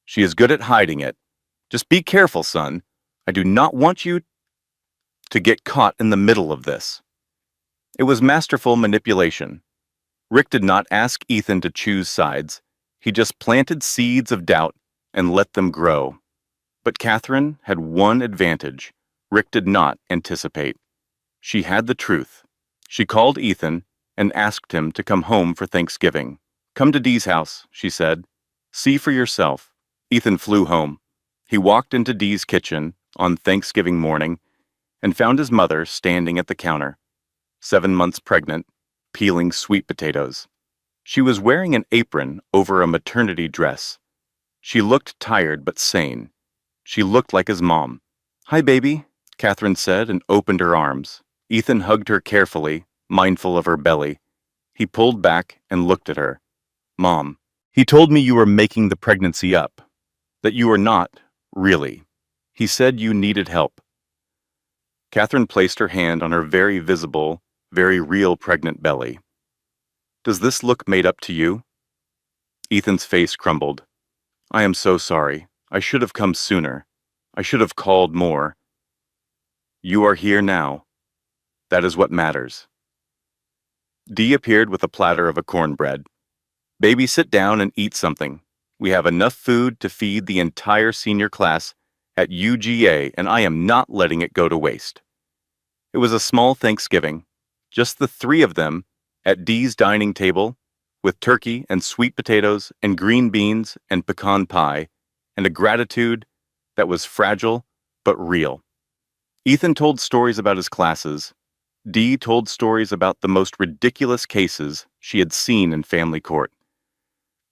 She is good at hiding it. Just be careful, son. I do not want you to get caught in the middle of this." It was masterful manipulation. Rick did not ask Ethan to choose sides. He just planted seeds of doubt and let them grow. But Catherine had one advantage Rick did not anticipate. She had the truth. She called Ethan and asked him to come home for Thanksgiving. "Come to Dee's house," she said. "See for yourself." Ethan flew home. He walked into Dee's kitchen on Thanksgiving morning and found his mother standing at the counter, 7 months pregnant, peeling sweet potatoes. She was wearing an apron over a maternity dress. She looked tired but sane. She looked like his mom. "Hi, baby," Catherine said and opened her arms. Ethan hugged her carefully, mindful of her belly. He pulled back and looked at her. "Mom, he told me you were making the pregnancy up, that you were not, really. He said you needed help." Catherine placed her hand on her very visible, very real pregnant belly. "Does this look made up to you?" Ethan's face crumbled. "I am so sorry. I should have come sooner. I should have called more. You are here now. That is what matters." Dee appeared with a platter of a cornbread. "Baby, sit down and eat something. We have enough food to feed the entire senior class at UGA, and I am not letting it go to waste." It was a small Thanksgiving, just the three of them at Dee's dining table, with turkey and sweet potatoes and green beans and pecan pie, and a gratitude that was fragile but real. Ethan told stories about his classes. Dee told stories about the most ridiculous cases she had seen in family court.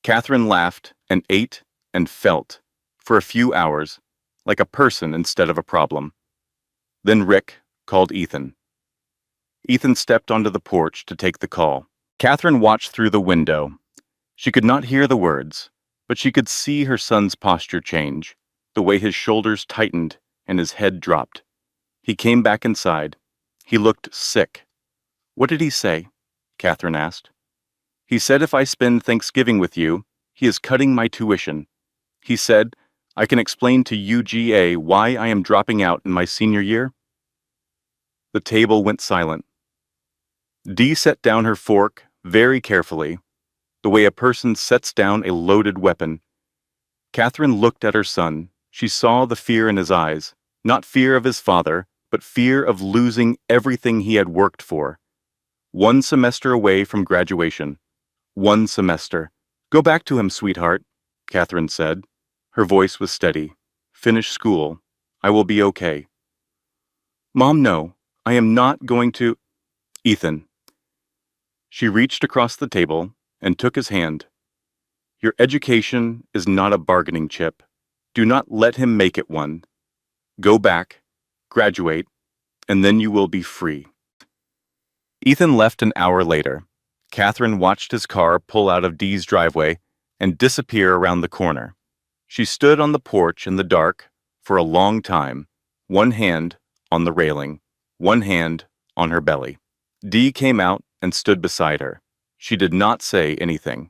Catherine laughed and ate and felt, for a few hours, like a person instead of a problem. Then Rick called Ethan. Ethan stepped onto the porch to take the call. Catherine watched through the window. She could not hear the words, but she could see her son's posture change, the way his shoulders tightened and his head dropped. He came back inside. He looked sick. "What did he say?" Catherine asked. "He said if I spend Thanksgiving with you, he is cutting my tuition. He said, I can explain to UGA why I am dropping out in my senior year." The table went silent. Dee set down her fork very carefully, the way a person sets down a loaded weapon. Catherine looked at her son. She saw the fear in his eyes, not fear of his father, but fear of losing everything he had worked for. 1 semester away from graduation. 1 semester. "Go back to him, sweetheart," Catherine said. Her voice was steady. "Finish school. I will be okay." "Mom, no. I am not going to—" "Ethan." She reached across the table and took his hand. "Your education is not a bargaining chip. Do not let him make it one. Go back, graduate, and then you will be free." Ethan left an hour later. Catherine watched his car pull out of Dee's driveway and disappear around the corner. She stood on the porch in the dark for a long time, one hand on the railing, one hand on her belly. Dee came out and stood beside her. She did not say anything.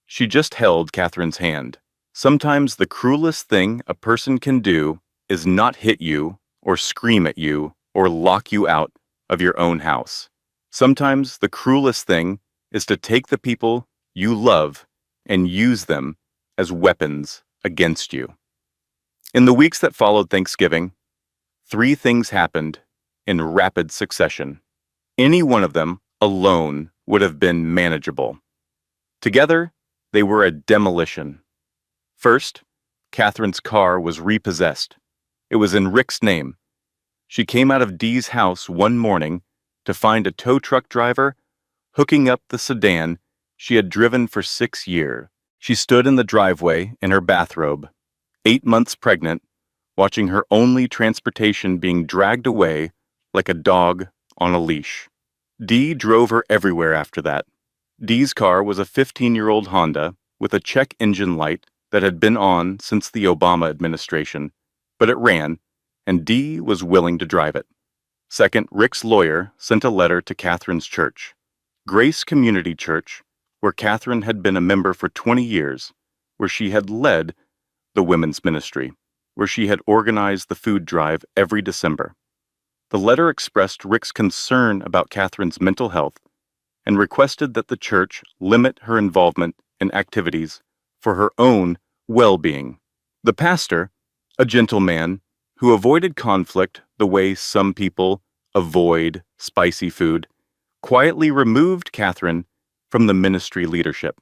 She just held Catherine's hand. Sometimes the cruelest thing a person can do is not hit you or scream at you or lock you out of your own house. Sometimes the cruelest thing is to take the people you love and use them as weapons against you. In the weeks that followed Thanksgiving, 3 things happened in rapid succession. Any one of them alone would have been manageable. Together, they were a demolition. First, Catherine's car was repossessed. It was in Rick's name. She came out of Dee's house one morning to find a tow truck driver hooking up the sedan she had driven for 6 years. She stood in the driveway in her bathrobe, 8 months pregnant, watching her only transportation being dragged away like a dog on a leash. Dee drove her everywhere after that. Dee's car was a 15-year-old Honda with a check engine light that had been on since the Obama administration, but it ran, and Dee was willing to drive it. Second, Rick's lawyer sent a letter to Catherine's church, Grace Community Church, where Catherine had been a member for 20 years, where she had led the women's ministry, where she had organized the food drive every December. The letter expressed Rick's concern about Catherine's mental health and requested that the church limit her involvement in activities for her own well-being. The pastor, a gentle man who avoided conflict the way some people avoid spicy food, quietly removed Catherine from the ministry leadership.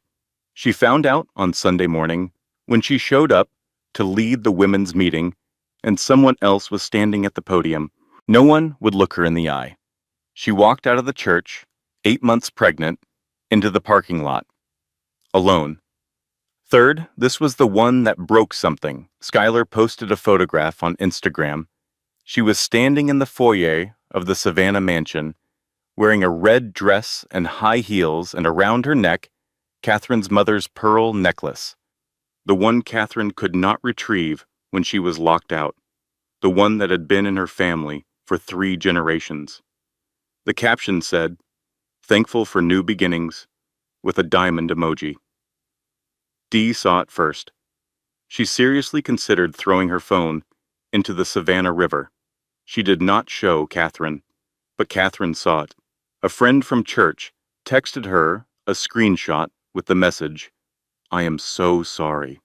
She found out on Sunday morning when she showed up to lead the women's meeting and someone else was standing at the podium. No one would look her in the eye. She walked out of the church, 8 months pregnant, into the parking lot, alone. Third, this was the one that broke something. Skylar posted a photograph on Instagram. She was standing in the foyer of the Savannah mansion, wearing a red dress and high heels, and around her neck, Catherine's mother's pearl necklace, the one Catherine could not retrieve when she was locked out, the one that had been in her family for 3 generations. The caption said, "Thankful for new beginnings," with a diamond emoji. Dee saw it first. She seriously considered throwing her phone into the Savannah River. She did not show Catherine, but Catherine saw it. A friend from church texted her a screenshot with the message, "I am so sorry."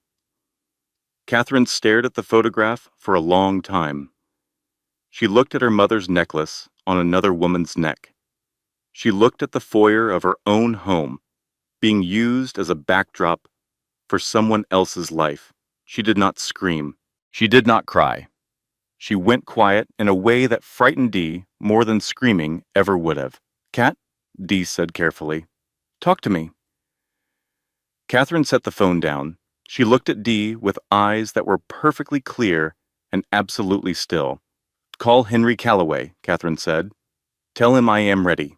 Catherine stared at the photograph for a long time. She looked at her mother's necklace on another woman's neck. She looked at the foyer of her own home, being used as a backdrop for someone else's life. She did not scream. She did not cry. She went quiet in a way that frightened Dee more than screaming ever would have. "Cat," Dee said carefully, "talk to me." Catherine set the phone down. She looked at Dee with eyes that were perfectly clear and absolutely still. "Call Henry Calloway," Catherine said. "Tell him I am ready."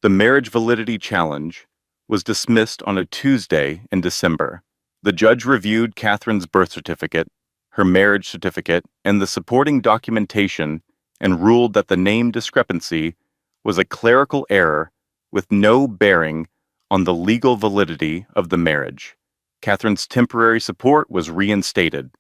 The marriage validity challenge was dismissed on a Tuesday in December. The judge reviewed Catherine's birth certificate, her marriage certificate, and the supporting documentation and ruled that the name discrepancy was a clerical error with no bearing on the legal validity of the marriage. Catherine's temporary support was reinstated.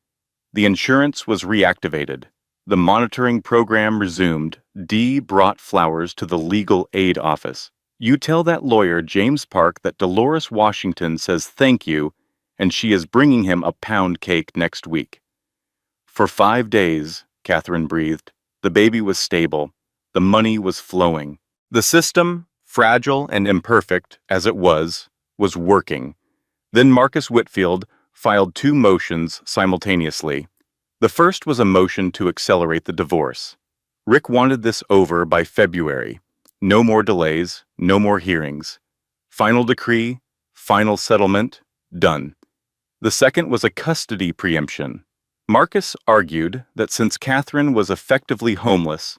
The insurance was reactivated. The monitoring program resumed. Dee brought flowers to the legal aid office. "You tell that lawyer, James Park, that Dolores Washington says thank you, and she is bringing him a pound cake next week." For 5 days, Catherine breathed. The baby was stable. The money was flowing. The system, fragile and imperfect as it was working. Then Marcus Whitfield filed 2 motions simultaneously. The first was a motion to accelerate the divorce. Rick wanted this over by February. No more delays, no more hearings. Final decree, final settlement, done. The second was a custody preemption. Marcus argued that since Catherine was effectively homeless,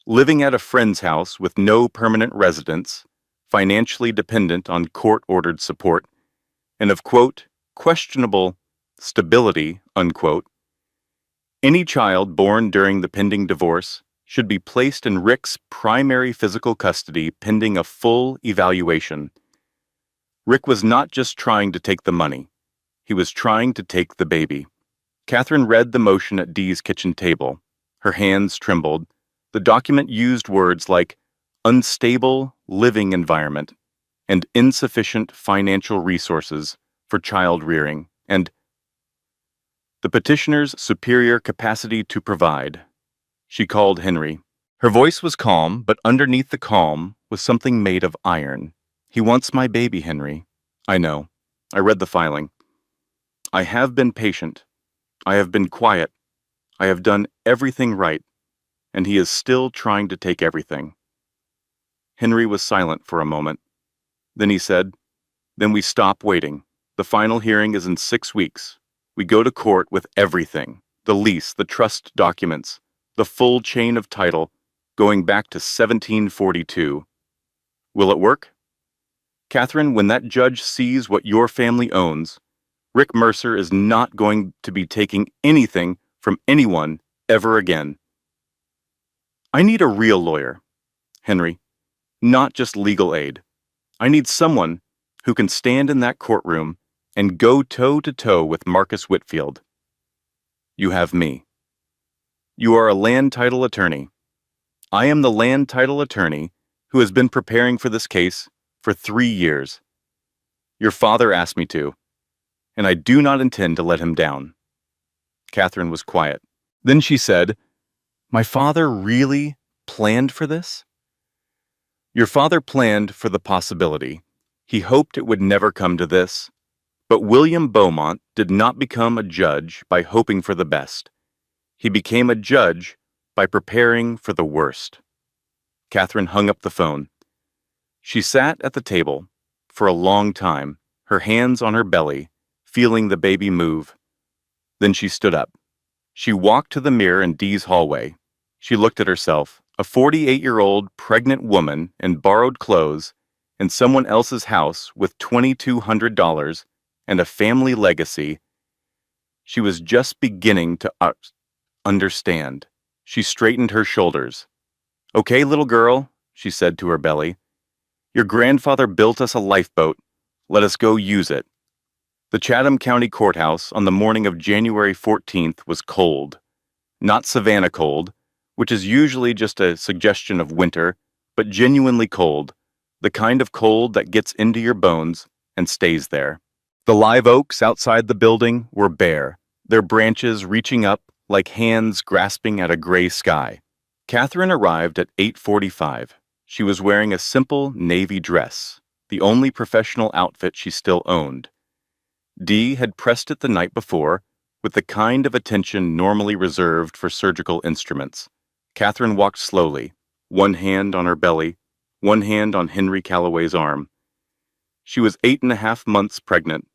living at a friend's house with no permanent residence, financially dependent on court-ordered support, and of, quote, questionable stability, unquote. Any child born during the pending divorce should be placed in Rick's primary physical custody pending a full evaluation. Rick was not just trying to take the money. He was trying to take the baby. Catherine read the motion at Dee's kitchen table. Her hands trembled. The document used words like unstable living environment and insufficient financial resources for child rearing, and the petitioner's superior capacity to provide. She called Henry. Her voice was calm, but underneath the calm was something made of iron. He wants my baby, Henry. I know. I read the filing. I have been patient. I have been quiet. I have done everything right, and he is still trying to take everything. Henry was silent for a moment. Then he said, "Then we stop waiting. The final hearing is in 6 weeks. We go to court with everything, the lease, the trust documents, the full chain of title, going back to 1742. Will it work? Catherine, when that judge sees what your family owns, Rick Mercer is not going to be taking anything from anyone ever again. I need a real lawyer, Henry, not just legal aid. I need someone who can stand in that courtroom and go toe-to-toe with Marcus Whitfield. You have me. You are a land title attorney. I am the land title attorney who has been preparing for this case for 3 years. Your father asked me to, and I do not intend to let him down." Catherine was quiet. Then she said, "My father really planned for this?" "Your father planned for the possibility. He hoped it would never come to this. But William Beaumont did not become a judge by hoping for the best. He became a judge by preparing for the worst." Catherine hung up the phone. She sat at the table for a long time, her hands on her belly, feeling the baby move. Then she stood up. She walked to the mirror in Dee's hallway. She looked at herself, a 48-year-old pregnant woman in borrowed clothes, in someone else's house with $2,200 and a family legacy. She was just beginning to understand. She straightened her shoulders. "Okay, little girl," she said to her belly. "Your grandfather built us a lifeboat. Let us go use it." The Chatham County Courthouse on the morning of January 14th was cold. Not Savannah cold, which is usually just a suggestion of winter, but genuinely cold, the kind of cold that gets into your bones and stays there. The live oaks outside the building were bare, their branches reaching up like hands grasping at a gray sky. Catherine arrived at 8:45. She was wearing a simple navy dress, the only professional outfit she still owned. Dee had pressed it the night before, with the kind of attention normally reserved for surgical instruments. Catherine walked slowly, one hand on her belly, one hand on Henry Calloway's arm. She was 8.5 months pregnant.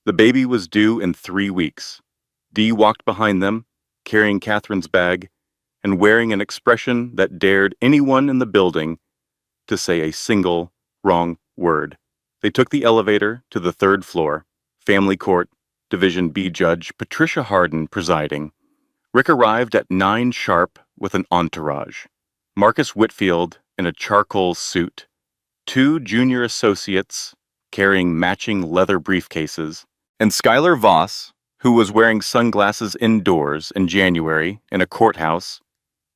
The baby was due in 3 weeks. Dee walked behind them, carrying Catherine's bag, and wearing an expression that dared anyone in the building to say a single wrong word. They took the elevator to the 3rd floor. Family Court, Division B Judge Patricia Harden presiding. Rick arrived at 9 sharp with an entourage. Marcus Whitfield in a charcoal suit. 2 junior associates carrying matching leather briefcases. And Skylar Voss, who was wearing sunglasses indoors in January in a courthouse,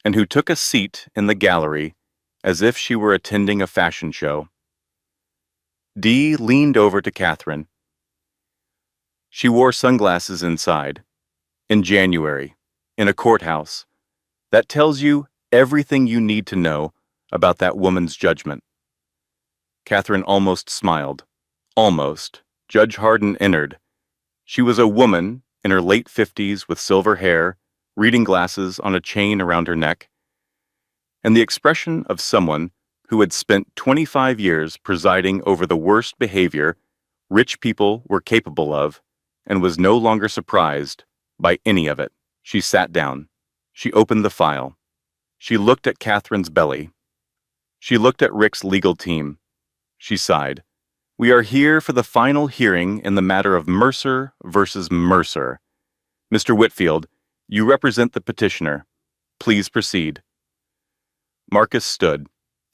and who took a seat in the gallery as if she were attending a fashion show. Dee leaned over to Catherine. She wore sunglasses inside. In January, in a courthouse. That tells you everything you need to know about that woman's judgment. Catherine almost smiled. Almost. Judge Harden entered. She was a woman in her late 50s with silver hair, reading glasses on a chain around her neck, and the expression of someone who had spent 25 years presiding over the worst behavior rich people were capable of and was no longer surprised by any of it. She sat down. She opened the file. She looked at Catherine's belly. She looked at Rick's legal team. She sighed. We are here for the final hearing in the matter of Mercer versus Mercer. Mr. Whitfield, you represent the petitioner. Please proceed. Marcus stood.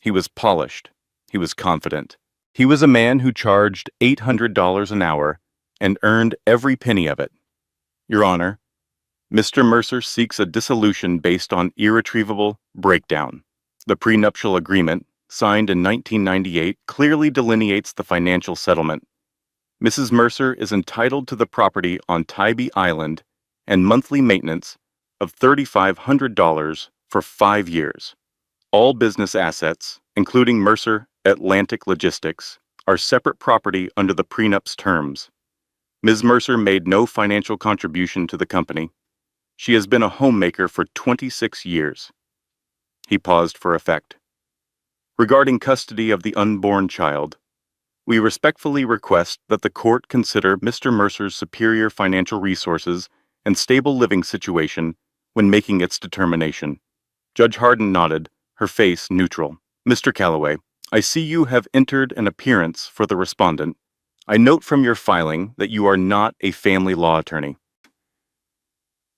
He was polished. He was confident. He was a man who charged $800 an hour and earned every penny of it. Your Honor, Mr. Mercer seeks a dissolution based on irretrievable breakdown. The prenuptial agreement, signed in 1998, clearly delineates the financial settlement. Mrs. Mercer is entitled to the property on Tybee Island and monthly maintenance of $3,500 for 5 years. All business assets, including Mercer Atlantic Logistics, are separate property under the prenup's terms. Ms. Mercer made no financial contribution to the company. She has been a homemaker for 26 years. He paused for effect. Regarding custody of the unborn child, we respectfully request that the court consider Mr. Mercer's superior financial resources and stable living situation when making its determination. Judge Harden nodded, her face neutral. Mr. Calloway, I see you have entered an appearance for the respondent. I note from your filing that you are not a family law attorney.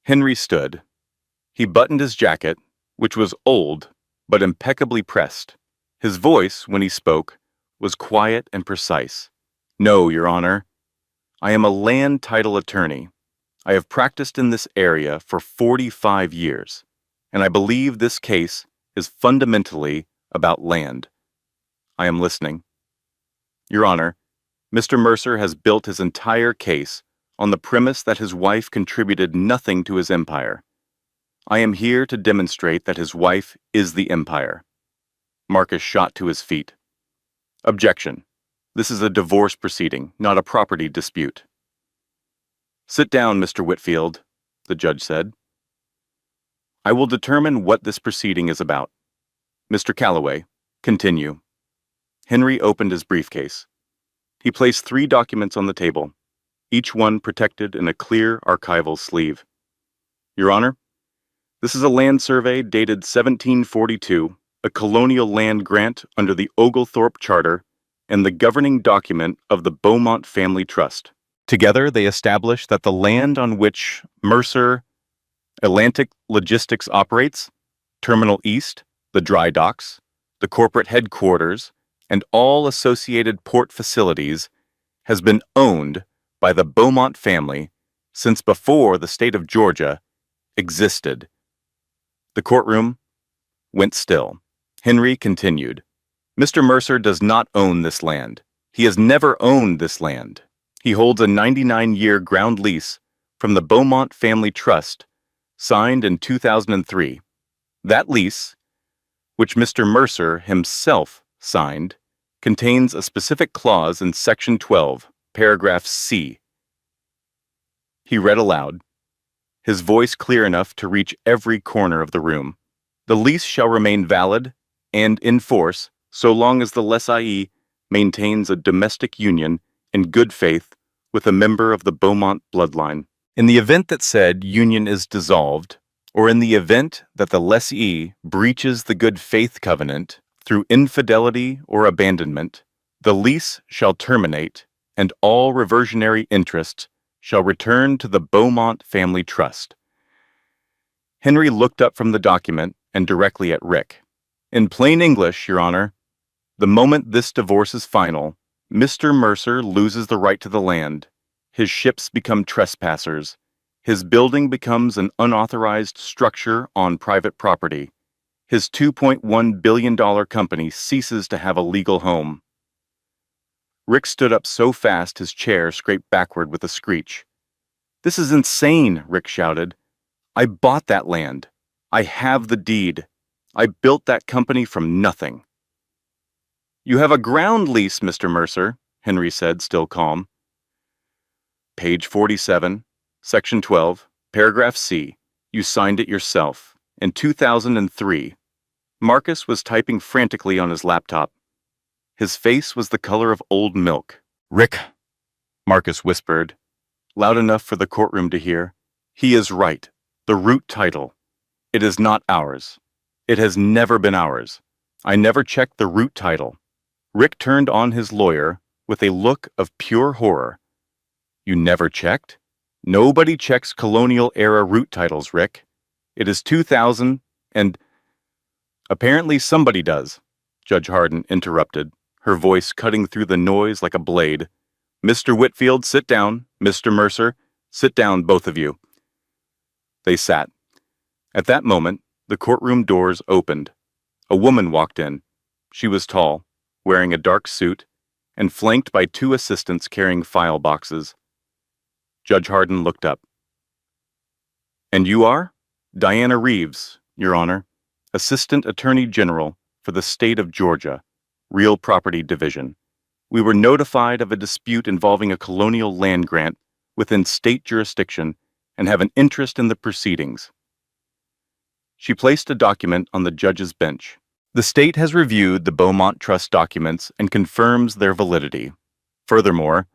Henry stood. He buttoned his jacket, which was old but impeccably pressed. His voice, when he spoke, was quiet and precise. No, Your Honor. I am a land title attorney. I have practiced in this area for 45 years, and I believe this case is fundamentally about land. I am listening. Your Honor, Mr. Mercer has built his entire case on the premise that his wife contributed nothing to his empire. I am here to demonstrate that his wife is the empire. Marcus shot to his feet. Objection. This is a divorce proceeding, not a property dispute. Sit down, Mr. Whitfield, the judge said. I will determine what this proceeding is about. Mr. Calloway, continue. Henry opened his briefcase. He placed 3 documents on the table, each one protected in a clear archival sleeve. Your Honor, this is a land survey dated 1742, a colonial land grant under the Oglethorpe Charter, and the governing document of the Beaumont Family Trust. Together, they establish that the land on which Mercer Atlantic Logistics operates, Terminal East, the dry docks, the corporate headquarters, and all associated port facilities, has been owned by the Beaumont family since before the state of Georgia existed. The courtroom went still. Henry continued. Mr. Mercer does not own this land. He has never owned this land. He holds a 99-year ground lease from the Beaumont Family Trust, signed in 2003. That lease, which Mr. Mercer himself signed, contains a specific clause in Section 12, paragraph C. He read aloud, his voice clear enough to reach every corner of the room. The lease shall remain valid and in force so long as the lessee maintains a domestic union in good faith with a member of the Beaumont bloodline. In the event that said union is dissolved, or in the event that the lessee breaches the good faith covenant through infidelity or abandonment, the lease shall terminate and all reversionary interests shall return to the Beaumont Family Trust. Henry looked up from the document and directly at Rick. In plain English, Your Honor, the moment this divorce is final, Mr. Mercer loses the right to the land. His ships become trespassers. His building becomes an unauthorized structure on private property. His $2.1 billion company ceases to have a legal home. Rick stood up so fast his chair scraped backward with a screech. This is insane, Rick shouted. I bought that land. I have the deed. I built that company from nothing. You have a ground lease, Mr. Mercer, Henry said, still calm. Page 47, Section 12, Paragraph C. You signed it yourself. In 2003. Marcus was typing frantically on his laptop. His face was the color of old milk. Rick, Marcus whispered, loud enough for the courtroom to hear. He is right. The root title. It is not ours. It has never been ours. I never checked the root title. Rick turned on his lawyer with a look of pure horror. You never checked? Nobody checks colonial-era root titles, Rick. It is 2000, and apparently somebody does, Judge Harden interrupted, her voice cutting through the noise like a blade. Mr. Whitfield, sit down. Mr. Mercer, sit down, both of you. They sat. At that moment, the courtroom doors opened. A woman walked in. She was tall, wearing a dark suit, and flanked by two assistants carrying file boxes. Judge Harden looked up. And you are? Diana Reeves, Your Honor, Assistant Attorney General for the State of Georgia, Real Property Division. We were notified of a dispute involving a colonial land grant within state jurisdiction and have an interest in the proceedings. She placed a document on the judge's bench. The state has reviewed the Beaumont Trust documents and confirms their validity. Furthermore,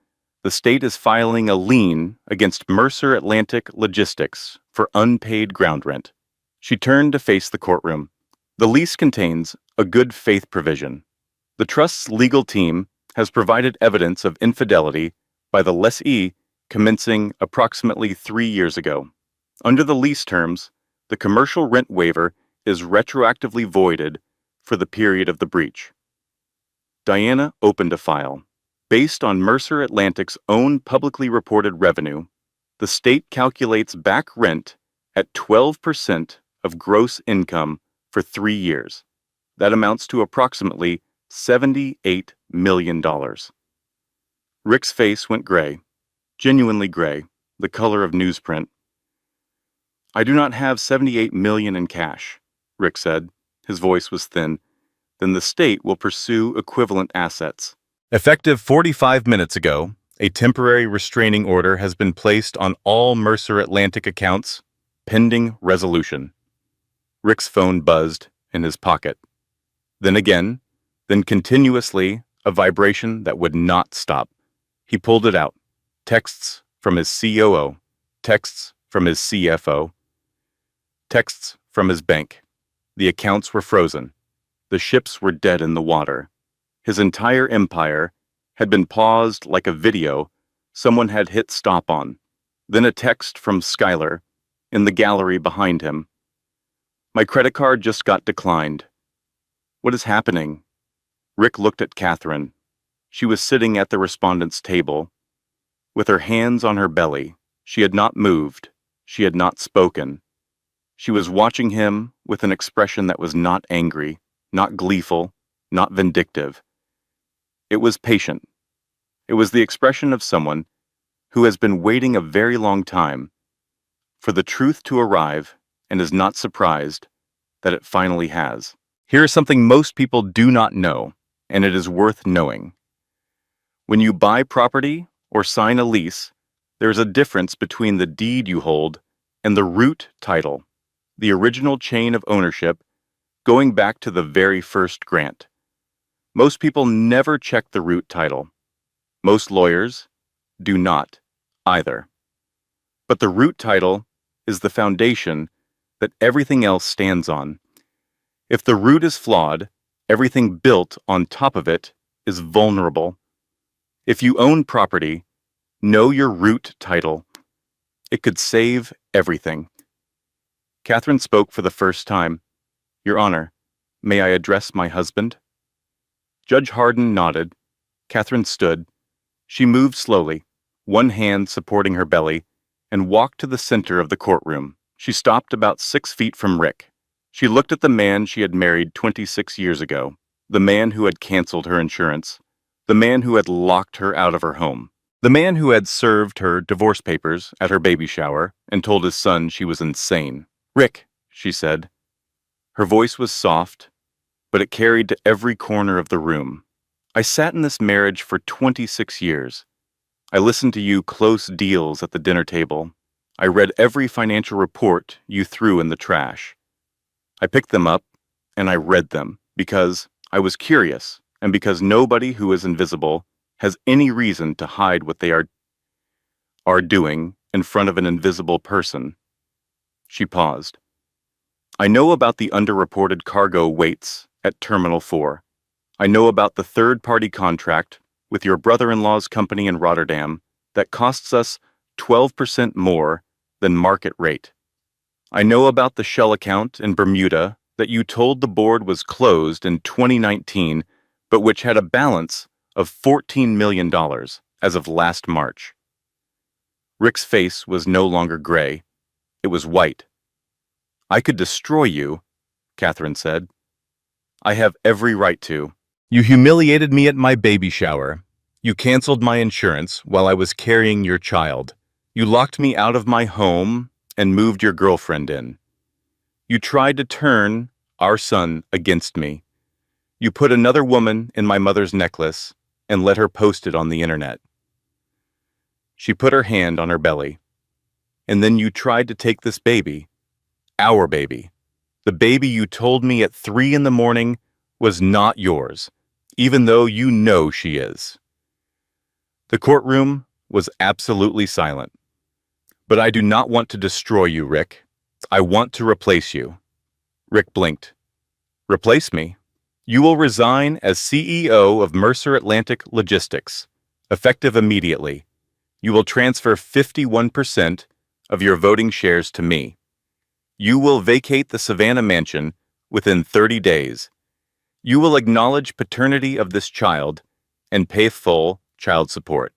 the state is filing a lien against Mercer Atlantic Logistics for unpaid ground rent. She turned to face the courtroom. The lease contains a good faith provision. The trust's legal team has provided evidence of infidelity by the lessee commencing approximately 3 years ago. Under the lease terms, the commercial rent waiver is retroactively voided for the period of the breach. Diana opened a file. Based on Mercer Atlantic's own publicly reported revenue, the state calculates back rent at 12% of gross income for 3 years. That amounts to approximately $78 million. Rick's face went gray, genuinely gray, the color of newsprint. I do not have $78 million in cash, Rick said. His voice was thin. Then the state will pursue equivalent assets. Effective 45 minutes ago, a temporary restraining order has been placed on all Mercer Atlantic accounts, pending resolution. Rick's phone buzzed in his pocket. Then again, then continuously, a vibration that would not stop. He pulled it out. Texts from his COO, texts from his CFO, texts from his bank. The accounts were frozen. The ships were dead in the water. His entire empire had been paused like a video someone had hit stop on. Then a text from Skylar in the gallery behind him. My credit card just got declined. What is happening? Rick looked at Catherine. She was sitting at the respondent's table. With her hands on her belly, she had not moved. She had not spoken. She was watching him with an expression that was not angry, not gleeful, not vindictive. It was patient. It was the expression of someone who has been waiting a very long time for the truth to arrive and is not surprised that it finally has. Here is something most people do not know, and it is worth knowing. When you buy property or sign a lease, there is a difference between the deed you hold and the root title, the original chain of ownership going back to the very first grant. Most people never check the root title. Most lawyers do not either. But the root title is the foundation that everything else stands on. If the root is flawed, everything built on top of it is vulnerable. If you own property, know your root title. It could save everything. Catherine spoke for the first time. Your Honor, may I address my husband? Judge Harden nodded. Catherine stood. She moved slowly, one hand supporting her belly, and walked to the center of the courtroom. She stopped about 6 feet from Rick. She looked at the man she had married 26 years ago, the man who had canceled her insurance, the man who had locked her out of her home, the man who had served her divorce papers at her baby shower and told his son she was insane. Rick, she said. Her voice was soft, but it carried to every corner of the room. I sat in this marriage for 26 years. I listened to you close deals at the dinner table. I read every financial report you threw in the trash. I picked them up, and I read them, because I was curious, and because nobody who is invisible has any reason to hide what they are doing in front of an invisible person. She paused. I know about the underreported cargo weights at Terminal 4. I know about the third-party contract with your brother-in-law's company in Rotterdam that costs us 12% more than market rate. I know about the shell account in Bermuda that you told the board was closed in 2019, but which had a balance of $14 million as of last March. Rick's face was no longer gray. It was white. I could destroy you, Catherine said. I have every right to. You humiliated me at my baby shower. You canceled my insurance while I was carrying your child. You locked me out of my home and moved your girlfriend in. You tried to turn our son against me. You put another woman in my mother's necklace and let her post it on the internet. She put her hand on her belly. And then you tried to take this baby, our baby. The baby you told me at 3 in the morning was not yours, even though you know she is. The courtroom was absolutely silent. But I do not want to destroy you, Rick. I want to replace you. Rick blinked. Replace me? You will resign as CEO of Mercer Atlantic Logistics, effective immediately. You will transfer 51% of your voting shares to me. You will vacate the Savannah mansion within 30 days. You will acknowledge paternity of this child and pay full child support.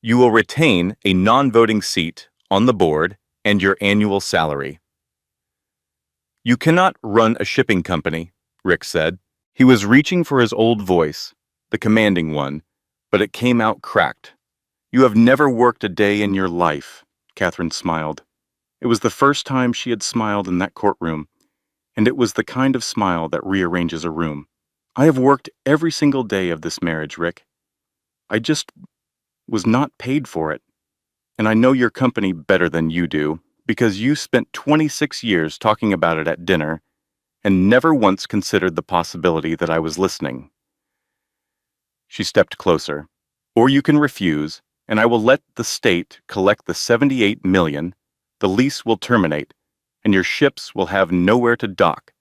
You will retain a non-voting seat on the board and your annual salary. You cannot run a shipping company, Rick said. He was reaching for his old voice, the commanding one, but it came out cracked. You have never worked a day in your life, Catherine smiled. It was the first time she had smiled in that courtroom, and it was the kind of smile that rearranges a room. I have worked every single day of this marriage, Rick. I just was not paid for it. And I know your company better than you do, because you spent 26 years talking about it at dinner and never once considered the possibility that I was listening. She stepped closer. Or you can refuse, and I will let the state collect the $78 million, the lease will terminate, and your ships will have nowhere to dock.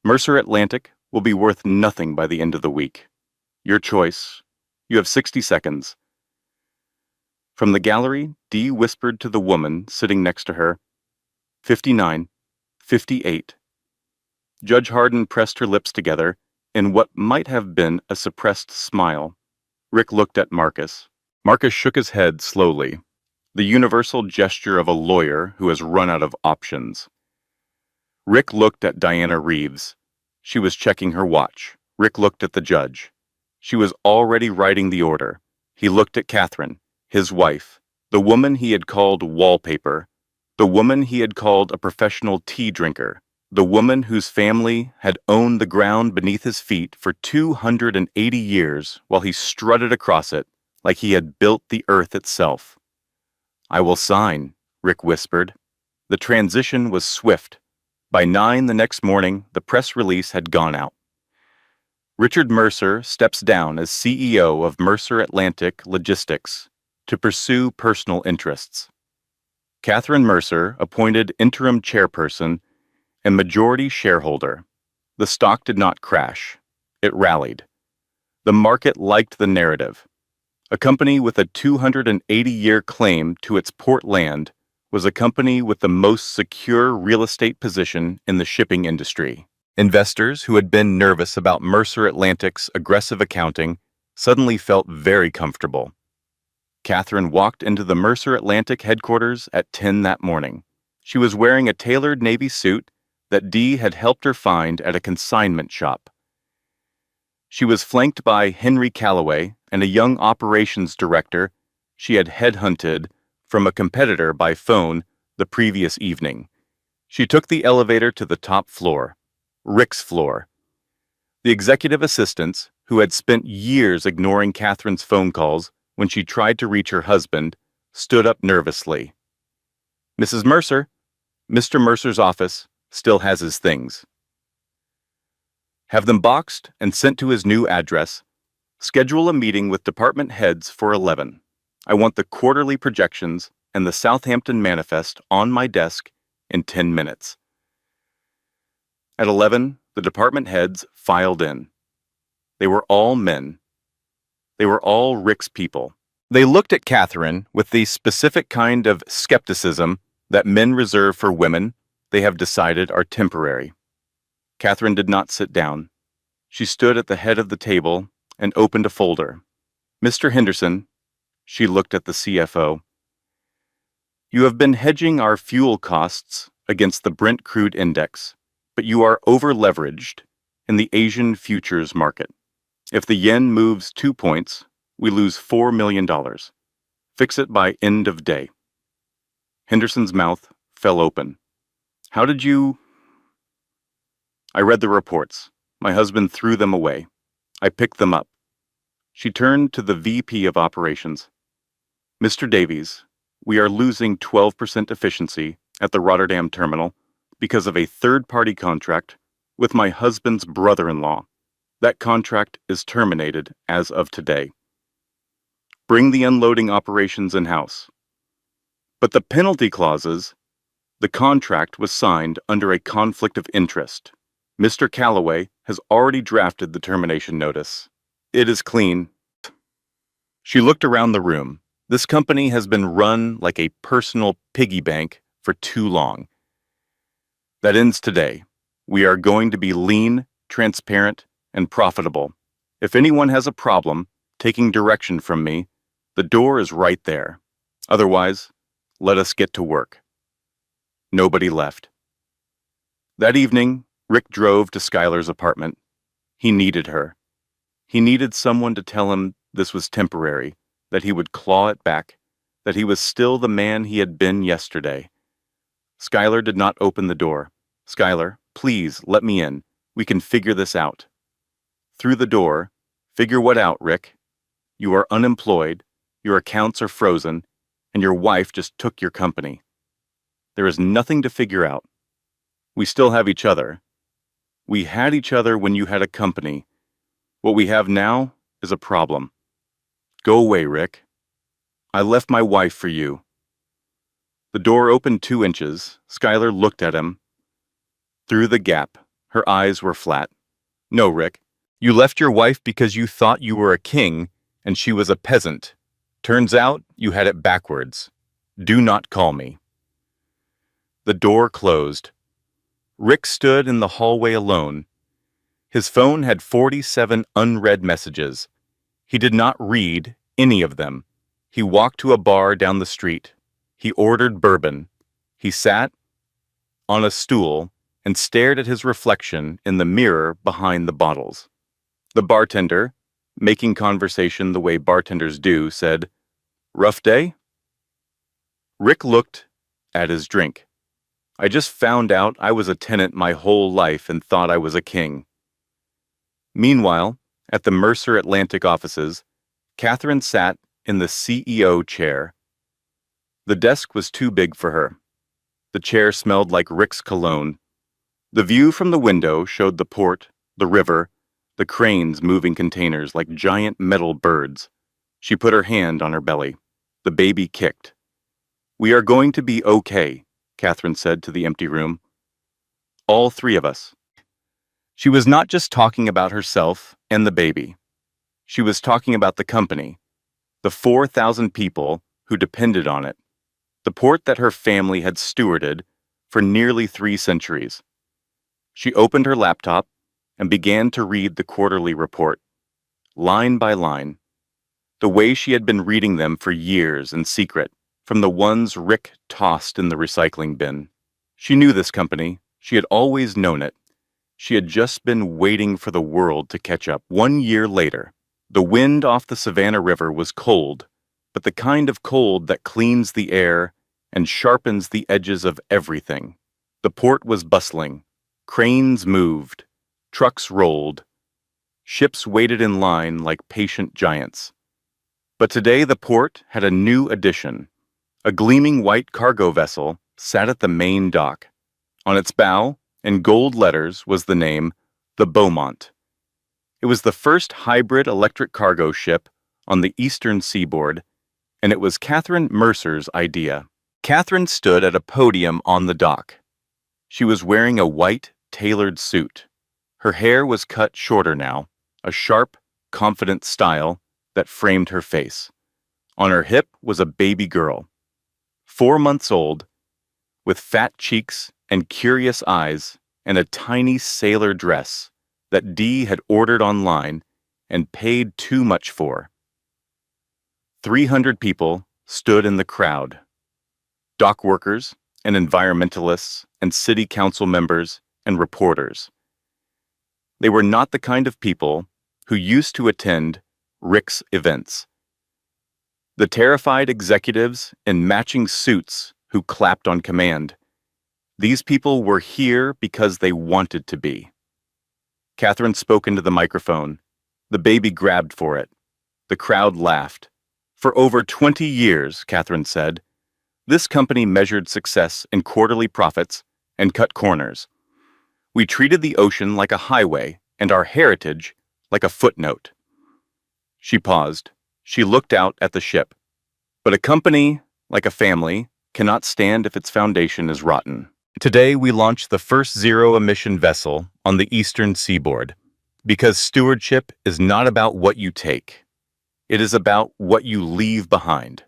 Mercer Atlantic will be worth nothing by the end of the week. Your choice. You have 60 seconds. From the gallery, Dee whispered to the woman sitting next to her, 59, 58. Judge Harden pressed her lips together in what might have been a suppressed smile. Rick looked at Marcus. Marcus shook his head slowly, the universal gesture of a lawyer who has run out of options. Rick looked at Diana Reeves. She was checking her watch. Rick looked at the judge. She was already writing the order. He looked at Catherine, his wife, the woman he had called wallpaper, the woman he had called a professional tea drinker, the woman whose family had owned the ground beneath his feet for 280 years while he strutted across it like he had built the earth itself. I will sign, Rick whispered. The transition was swift. By 9 the next morning, the press release had gone out. Richard Mercer steps down as CEO of Mercer Atlantic Logistics to pursue personal interests. Catherine Mercer appointed interim chairperson and majority shareholder. The stock did not crash. It rallied. The market liked the narrative. A company with a 280-year claim to its port land was a company with the most secure real estate position in the shipping industry. Investors who had been nervous about Mercer Atlantic's aggressive accounting suddenly felt very comfortable. Catherine walked into the Mercer Atlantic headquarters at 10 that morning. She was wearing a tailored navy suit that Dee had helped her find at a consignment shop. She was flanked by Henry Calloway and a young operations director she had headhunted from a competitor by phone the previous evening. She took the elevator to the top floor, Rick's floor. The executive assistants, who had spent years ignoring Catherine's phone calls when she tried to reach her husband, stood up nervously. Mrs. Mercer, Mr. Mercer's office still has his things. Have them boxed and sent to his new address. Schedule a meeting with department heads for 11. I want the quarterly projections and the Southampton manifest on my desk in 10 minutes. At 11, the department heads filed in. They were all men. They were all Rick's people. They looked at Catherine with the specific kind of skepticism that men reserve for women they have decided are temporary. Catherine did not sit down. She stood at the head of the table and opened a folder. Mr. Henderson, she looked at the CFO, you have been hedging our fuel costs against the Brent crude index, but you are over-leveraged in the Asian futures market. If the yen moves 2 points, we lose $4 million. Fix it by end of day. Henderson's mouth fell open. How did you... I read the reports. My husband threw them away. I picked them up. She turned to the VP of Operations. Mr. Davies, we are losing 12% efficiency at the Rotterdam terminal because of a third-party contract with my husband's brother-in-law. That contract is terminated as of today. Bring the unloading operations in-house. But the penalty clauses, the contract was signed under a conflict of interest. Mr. Calloway has already drafted the termination notice. It is clean. She looked around the room. This company has been run like a personal piggy bank for too long. That ends today. We are going to be lean, transparent, and profitable. If anyone has a problem taking direction from me, the door is right there. Otherwise, let us get to work. Nobody left. That evening, Rick drove to Skylar's apartment. He needed her. He needed someone to tell him this was temporary, that he would claw it back, that he was still the man he had been yesterday. Skylar did not open the door. Skylar, please let me in. We can figure this out. Through the door, figure what out, Rick? You are unemployed, your accounts are frozen, and your wife just took your company. There is nothing to figure out. We still have each other. We had each other when you had a company. What we have now is a problem. Go away, Rick. I left my wife for you. The door opened 2 inches. Skylar looked at him. Through the gap, her eyes were flat. No, Rick. You left your wife because you thought you were a king and she was a peasant. Turns out you had it backwards. Do not call me. The door closed. Rick stood in the hallway alone. His phone had 47 unread messages. He did not read any of them. He walked to a bar down the street. He ordered bourbon. He sat on a stool and stared at his reflection in the mirror behind the bottles. The bartender, making conversation the way bartenders do, said, "Rough day?" Rick looked at his drink. I just found out I was a tenant my whole life and thought I was a king. Meanwhile, at the Mercer Atlantic offices, Catherine sat in the CEO chair. The desk was too big for her. The chair smelled like Rick's cologne. The view from the window showed the port, the river, the cranes moving containers like giant metal birds. She put her hand on her belly. The baby kicked. "We are going to be okay," Catherine said to the empty room. "All 3 of us." She was not just talking about herself and the baby. She was talking about the company, the 4,000 people who depended on it, the port that her family had stewarded for nearly 3 centuries. She opened her laptop and began to read the quarterly report, line by line, the way she had been reading them for years in secret, from the ones Rick tossed in the recycling bin. She knew this company. She had always known it. She had just been waiting for the world to catch up. 1 year later, the wind off the Savannah River was cold, but the kind of cold that cleans the air and sharpens the edges of everything. The port was bustling. Cranes moved. Trucks rolled. Ships waited in line like patient giants. But today the port had a new addition. A gleaming white cargo vessel sat at the main dock. On its bow, in gold letters, was the name, the Beaumont. It was the first hybrid electric cargo ship on the eastern seaboard, and it was Catherine Mercer's idea. Catherine stood at a podium on the dock. She was wearing a white, tailored suit. Her hair was cut shorter now, a sharp, confident style that framed her face. On her hip was a baby girl, 4 months old, with fat cheeks and curious eyes and a tiny sailor dress that Dee had ordered online and paid too much for. 300 people stood in the crowd. Dock workers and environmentalists and city council members and reporters. They were not the kind of people who used to attend Rick's events. The terrified executives in matching suits who clapped on command. These people were here because they wanted to be. Catherine spoke into the microphone. The baby grabbed for it. The crowd laughed. For over 20 years, Catherine said, this company measured success in quarterly profits and cut corners. We treated the ocean like a highway and our heritage like a footnote. She paused. She looked out at the ship. But a company, like a family, cannot stand if its foundation is rotten. Today we launch the first zero-emission vessel on the eastern seaboard, because stewardship is not about what you take. It is about what you leave behind.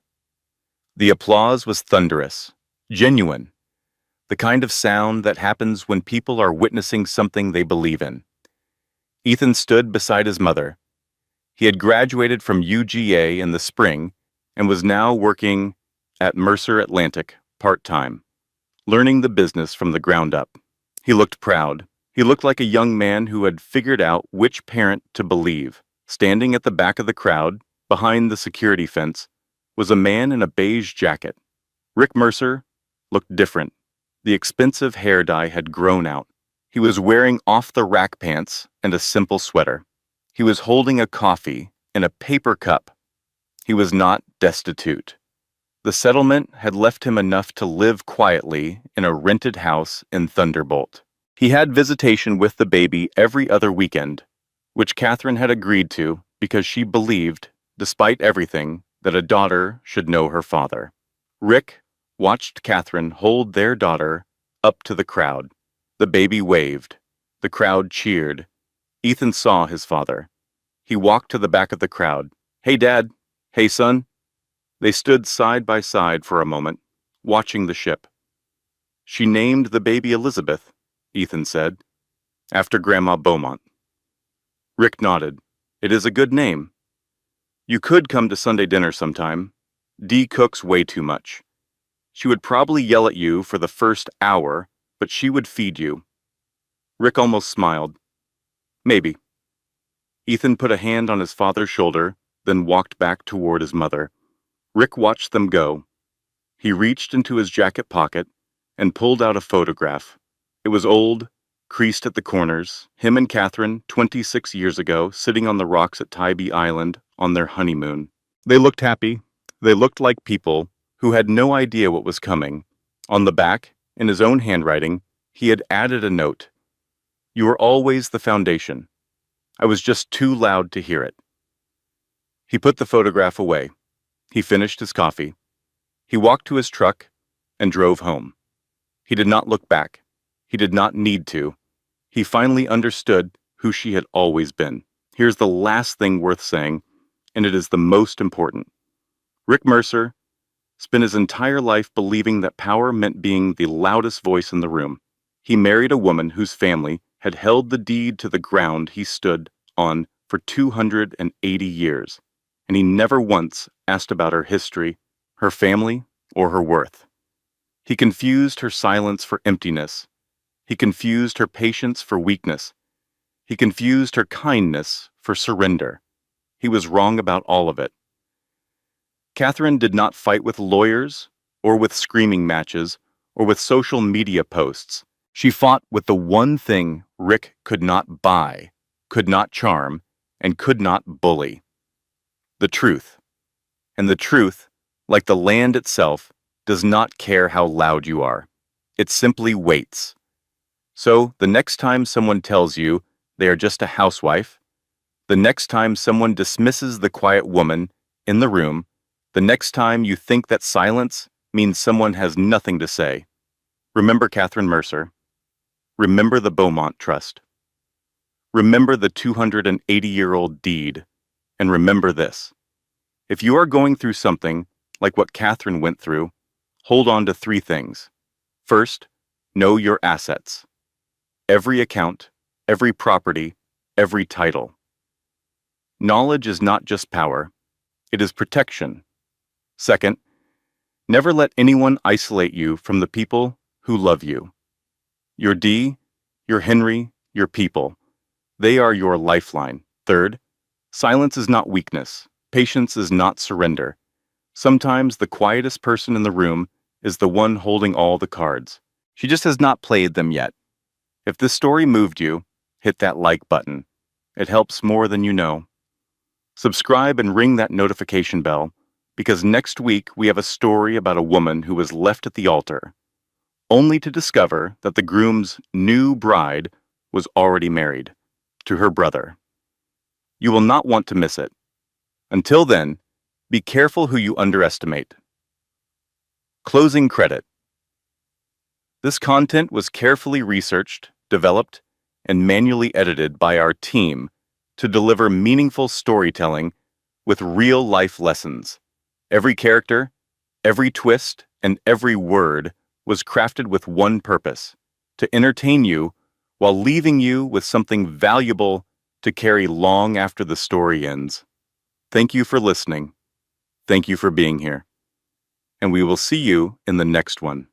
The applause was thunderous, genuine, the kind of sound that happens when people are witnessing something they believe in. Ethan stood beside his mother. He had graduated from UGA in the spring and was now working at Mercer Atlantic part-time, learning the business from the ground up. He looked proud. He looked like a young man who had figured out which parent to believe. Standing at the back of the crowd, behind the security fence, was a man in a beige jacket. Rick Mercer looked different. The expensive hair dye had grown out. He was wearing off-the-rack pants and a simple sweater. He was holding a coffee in a paper cup. He was not destitute. The settlement had left him enough to live quietly in a rented house in Thunderbolt. He had visitation with the baby every other weekend, which Catherine had agreed to because she believed, despite everything, that a daughter should know her father. Rick watched Catherine hold their daughter up to the crowd. The baby waved. The crowd cheered. Ethan saw his father. He walked to the back of the crowd. "Hey, Dad. Hey, son." They stood side by side for a moment, watching the ship. "She named the baby Elizabeth," Ethan said, "after Grandma Beaumont." Rick nodded. "It is a good name. You could come to Sunday dinner sometime. Dee cooks way too much. She would probably yell at you for the first hour, but she would feed you." Rick almost smiled. "Maybe." Ethan put a hand on his father's shoulder, then walked back toward his mother. Rick watched them go. He reached into his jacket pocket and pulled out a photograph. It was old, creased at the corners, him and Catherine 26 years ago, sitting on the rocks at Tybee Island on their honeymoon. They looked happy. They looked like people who had no idea what was coming. On the back, in his own handwriting, he had added a note. "You are always the foundation. I was just too loud to hear it." He put the photograph away. He finished his coffee. He walked to his truck and drove home. He did not look back. He did not need to. He finally understood who she had always been. Here's the last thing worth saying, and it is the most important. Rick Mercer spent his entire life believing that power meant being the loudest voice in the room. He married a woman whose family had held the deed to the ground he stood on for 280 years, and he never once asked about her history, her family, or her worth. He confused her silence for emptiness. He confused her patience for weakness. He confused her kindness for surrender. He was wrong about all of it. Catherine did not fight with lawyers, or with screaming matches, or with social media posts. She fought with the one thing Rick could not buy, could not charm, and could not bully: the truth. And the truth, like the land itself, does not care how loud you are. It simply waits. So, the next time someone tells you they are just a housewife, the next time someone dismisses the quiet woman in the room, the next time you think that silence means someone has nothing to say, remember Catherine Mercer. Remember the Beaumont Trust. Remember the 280-year-old deed. And remember this. If you are going through something like what Catherine went through, hold on to three things. First, know your assets. Every account, every property, every title. Knowledge is not just power, it is protection. Second, never let anyone isolate you from the people who love you. Your D, your Henry, your people. They are your lifeline. Third, silence is not weakness. Patience is not surrender. Sometimes the quietest person in the room is the one holding all the cards. She just has not played them yet. If this story moved you, hit that like button. It helps more than you know. Subscribe and ring that notification bell, because next week we have a story about a woman who was left at the altar, only to discover that the groom's new bride was already married to her brother. You will not want to miss it. Until then, be careful who you underestimate. Closing credit. This content was carefully researched, developed, and manually edited by our team to deliver meaningful storytelling with real-life lessons. Every character, every twist, and every word was crafted with one purpose: to entertain you while leaving you with something valuable to carry long after the story ends. Thank you for listening. Thank you for being here. And we will see you in the next one.